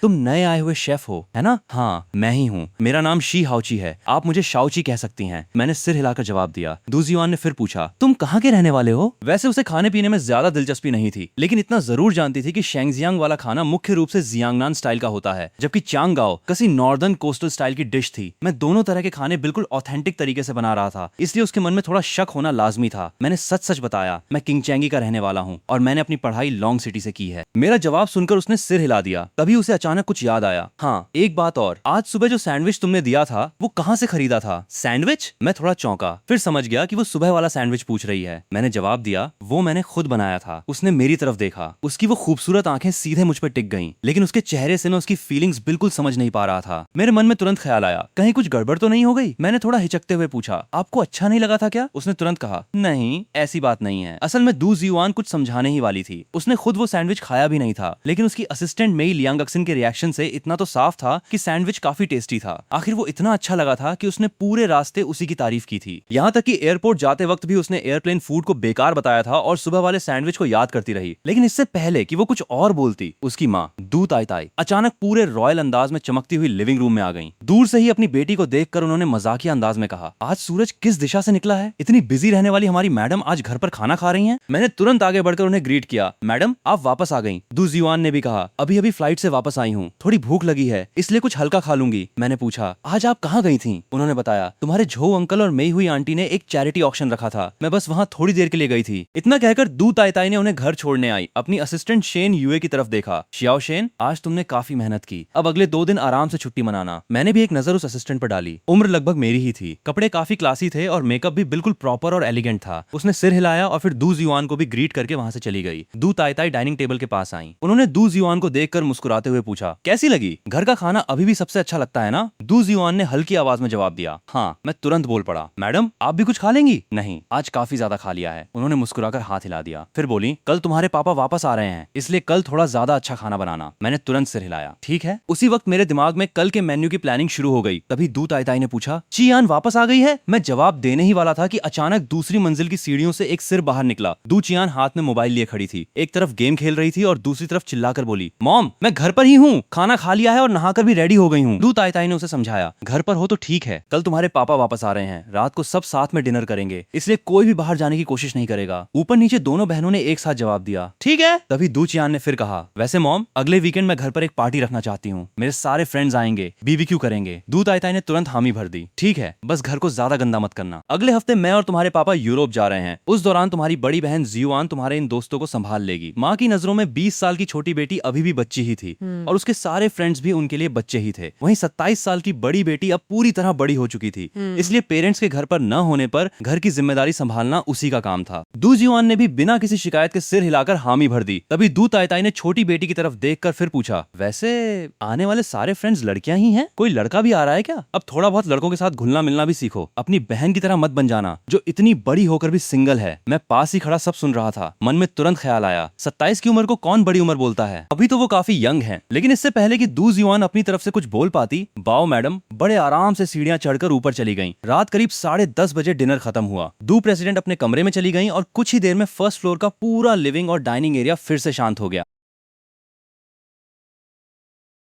तुम नए आए हुए शेफ हो, है ना? हाँ, मैं ही हूँ। मेरा नाम शी हाउची है, आप मुझे शाओची कह सकती हैं। मैंने सिर हिलाकर जवाब दिया। दू जिवान ने फिर पूछा, तुम कहाँ के रहने वाले हो? वैसे उसे खाने पीने में ज्यादा दिलचस्पी नहीं थी, लेकिन इतना जरूर जानती थी कि शेंगजियांग वाला खाना मुख्य रूप से जियांगनान स्टाइल का होता है, जबकि चांगगाओ किसी नॉर्दर्न कोस्टल स्टाइल की डिश थी। मैं दोनों तरह के खाने बिल्कुल ऑथेंटिक तरीके से बना रहा था, इसलिए उसके मन में थोड़ा शक होना लाजमी था। मैंने सच सच बताया, मैं किंगचैंगी का रहने वाला हूँ और मैंने अपनी पढ़ाई लॉन्ग सिटी से की है। मेरा जवाब सुनकर उसने सिर हिला दिया। तभी उसे अचानक कुछ याद आया। हाँ, एक बात और, आज सुबह जो सैंडविच तुमने दिया था वो कहाँ से खरीदा था? सैंडविच? मैं थोड़ा चौंका, फिर समझ गया कि वो सुबह वाला सैंडविच पूछ रही है। मैंने जवाब दिया, वो मैंने खुद बनाया था। उसने मेरी तरफ देखा, उसकी वो खूबसूरत आंखें सीधे मुझ पर टिक गईं, लेकिन उसके चेहरे से मैं उसकी फीलिंग्स बिल्कुल समझ नहीं पा रहा था। मेरे मन में तुरंत ख्याल आया, कहीं कुछ गड़बड़ तो नहीं हो गई? मैंने थोड़ा हिचकते हुए पूछा, आपको अच्छा नहीं लगा था क्या? उसने तुरंत कहा, नहीं, ऐसी बात नहीं है। असल में दू जिवान कुछ समझाने ही वाली थी। उसने खुद वो सैंडविच खाया भी नहीं था, लेकिन उसकी असिस्टेंट मेई लियांगक्सिन के रिएक्शन से इतना तो साफ था कि सैंडविच काफी टेस्टी था। आखिर वो इतना अच्छा लगा था कि उसने पूरे रास्ते उसी की तारीफ की थी। यहाँ तक कि एयरपोर्ट जाते वक्त भी उसने एयरप्लेन फूड को बेकार बताया था और सुबह वाले सैंडविच को याद करती रही। लेकिन इससे पहले कि वो कुछ और बोलती, उसकी माँ दू ताई ताई अचानक पूरे रॉयल अंदाज में चमकती हुई लिविंग रूम में आ गई। दूर से ही अपनी बेटी को देखकर उन्होंने मजाकिया अंदाज में कहा, आज सूरज किस दिशा से निकला है? इतनी बिजी रहने वाली हमारी मैडम आज घर पर खाना खा रही हैं। मैंने तुरंत आगे बढ़कर उन्हें ग्रीट किया, मैडम आप वापस आ गई। दू जिवान ने भी कहा, अभी अभी फ्लाइट से वापस आई हूँ, थोड़ी भूख लगी है इसलिए कुछ हल्का खा लूंगी। मैंने पूछा, आज आप कहाँ गई थी? उन्होंने बताया, तुम्हारे झो अंकल और मेई हुई आंटी ने एक चैरिटी ऑक्शन रखा था, मैं बस वहाँ थोड़ी देर के लिए गई थी। इतना कहकर दू ताई ताई ने उन्हें घर छोड़ने आई। अपनी असिस्टेंट शेन यूए की तरफ देखा, शियाओ शेन, आज तुमने काफी मेहनत की, अब अगले 2 दिन आराम से छुट्टी मनाना। मैंने भी एक नजर उस असिस्टेंट पर डाली। उम्र लगभग मेरी ही थी, कपड़े काफी क्लासी थे और मेकअप भी बिल्कुल प्रॉपर और एलिगेंट था। उसने सिर हिलाया और फिर दू जिवान को भी ग्रीट करके वहाँ से चली गई। दू ताई ताई डाइनिंग टेबल के पास आई। उन्होंने दू जिवान को देखकर मुस्कुराते हुए पूछा, कैसी लगी? घर का खाना अभी भी सबसे अच्छा लगता है ना? दू जिवान ने हल्की आवाज में जवाब दिया, हाँ। मैं तुरंत बोल पड़ा, मैडम आप भी कुछ खा लेंगी? नहीं, आज काफी ज्यादा खा लिया है। उन्होंने मुस्कुराकर हाथ हिला दिया, फिर बोली, कल तुम्हारे पापा वापस आ रहे हैं, इसलिए कल थोड़ा ज्यादा अच्छा खाना बनाना। मैंने तुरंत सिर हिलाया, ठीक है। उसी वक्त मेरे दिमाग में कल के मेन्यू की प्लानिंग शुरू हो गई। तभी दू ताई ताई ने पूछा, चियान वापस आ गई है? मैं जवाब देने ही वाला था कि अचानक दूसरी मंजिल की सीढ़ियों से एक सिर बाहर निकला। दू चियान हाथ में मोबाइल लिए खड़ी थी, एक तरफ गेम खेल रही थी और दूसरी तरफ चिल्लाकर बोली, मॉम मैं घर पर ही हूँ, खाना खा लिया है और नहाकर भी रेडी हो गई हूँ। दू ताई ताई ने उसे समझाया, घर पर हो तो ठीक है, कल तुम्हारे पापा वापस आ रहे हैं, रात को सब साथ में डिनर करेंगे, इसलिए कोई भी बाहर जाने की कोशिश नहीं करेगा। ऊपर नीचे दोनों बहनों ने एक साथ जवाब दिया, ठीक है। तभी दू चियान ने फिर कहा, वैसे मॉम अगले वीकेंड मैं घर पर एक पार्टी रखना चाहती हूँ, मेरे सारे फ्रेंड्स आएंगे, बीबीक्यू करेंगे। दू ताई ताई ने तुरंत हामी भर दी, ठीक है, बस घर को ज्यादा गंदा मत करना। अगले हफ्ते मैं और तुम्हारे पापा यूरोप जा रहे हैं, उस दौरान तुम्हारी बड़ी बहन जियुआन तुम्हारे इन दोस्तों को संभाल लेगी। माँ की नजरों में 20 साल की छोटी बेटी अभी भी बच्ची ही थी और उसके सारे फ्रेंड्स भी उनके लिए बच्चे ही थे। वहीं 27 साल की बड़ी बेटी अब पूरी तरह बड़ी हो चुकी थी, इसलिए पेरेंट्स के घर पर न होने पर घर की जिम्मेदारी संभालना उसी का काम था। दू जियुआन ने भी बिना किसी शिकायत के सिर हिलाकर हामी भर दी। तभी दू ताई ताई ने छोटी बेटी की तरफ देखकर फिर पूछा, वैसे आने वाले सारे फ्रेंड्स लड़कियां ही हैं? कोई लड़का भी आ रहा है क्या? अब थोड़ा बहुत लड़कों के साथ घुलना मिलना भी सीखो, अपनी बहन की तरह मत बन जाना जो इतनी बड़ी होकर भी सिंगल है। मैं पास ही खड़ा सब सुन रहा था। मन में तुरंत ख्याल आया, 27 की उम्र को कौन बड़ी उम्र बोलता है? अभी तो वो काफी यंग है। लेकिन इससे पहले कि दू जियुआन अपनी तरफ से कुछ बोल पाती, बाओ मैडम बड़े आराम से सीढ़ियां चढ़कर ऊपर चली गईं। रात करीब 10:30 बजे डिनर खत्म हुआ। दू प्रेसिडेंट अपने कमरे में चली गईं और कुछ ही देर में फर्स्ट फ्लोर का पूरा लिविंग और डाइनिंग एरिया फिर से शांत हो गया।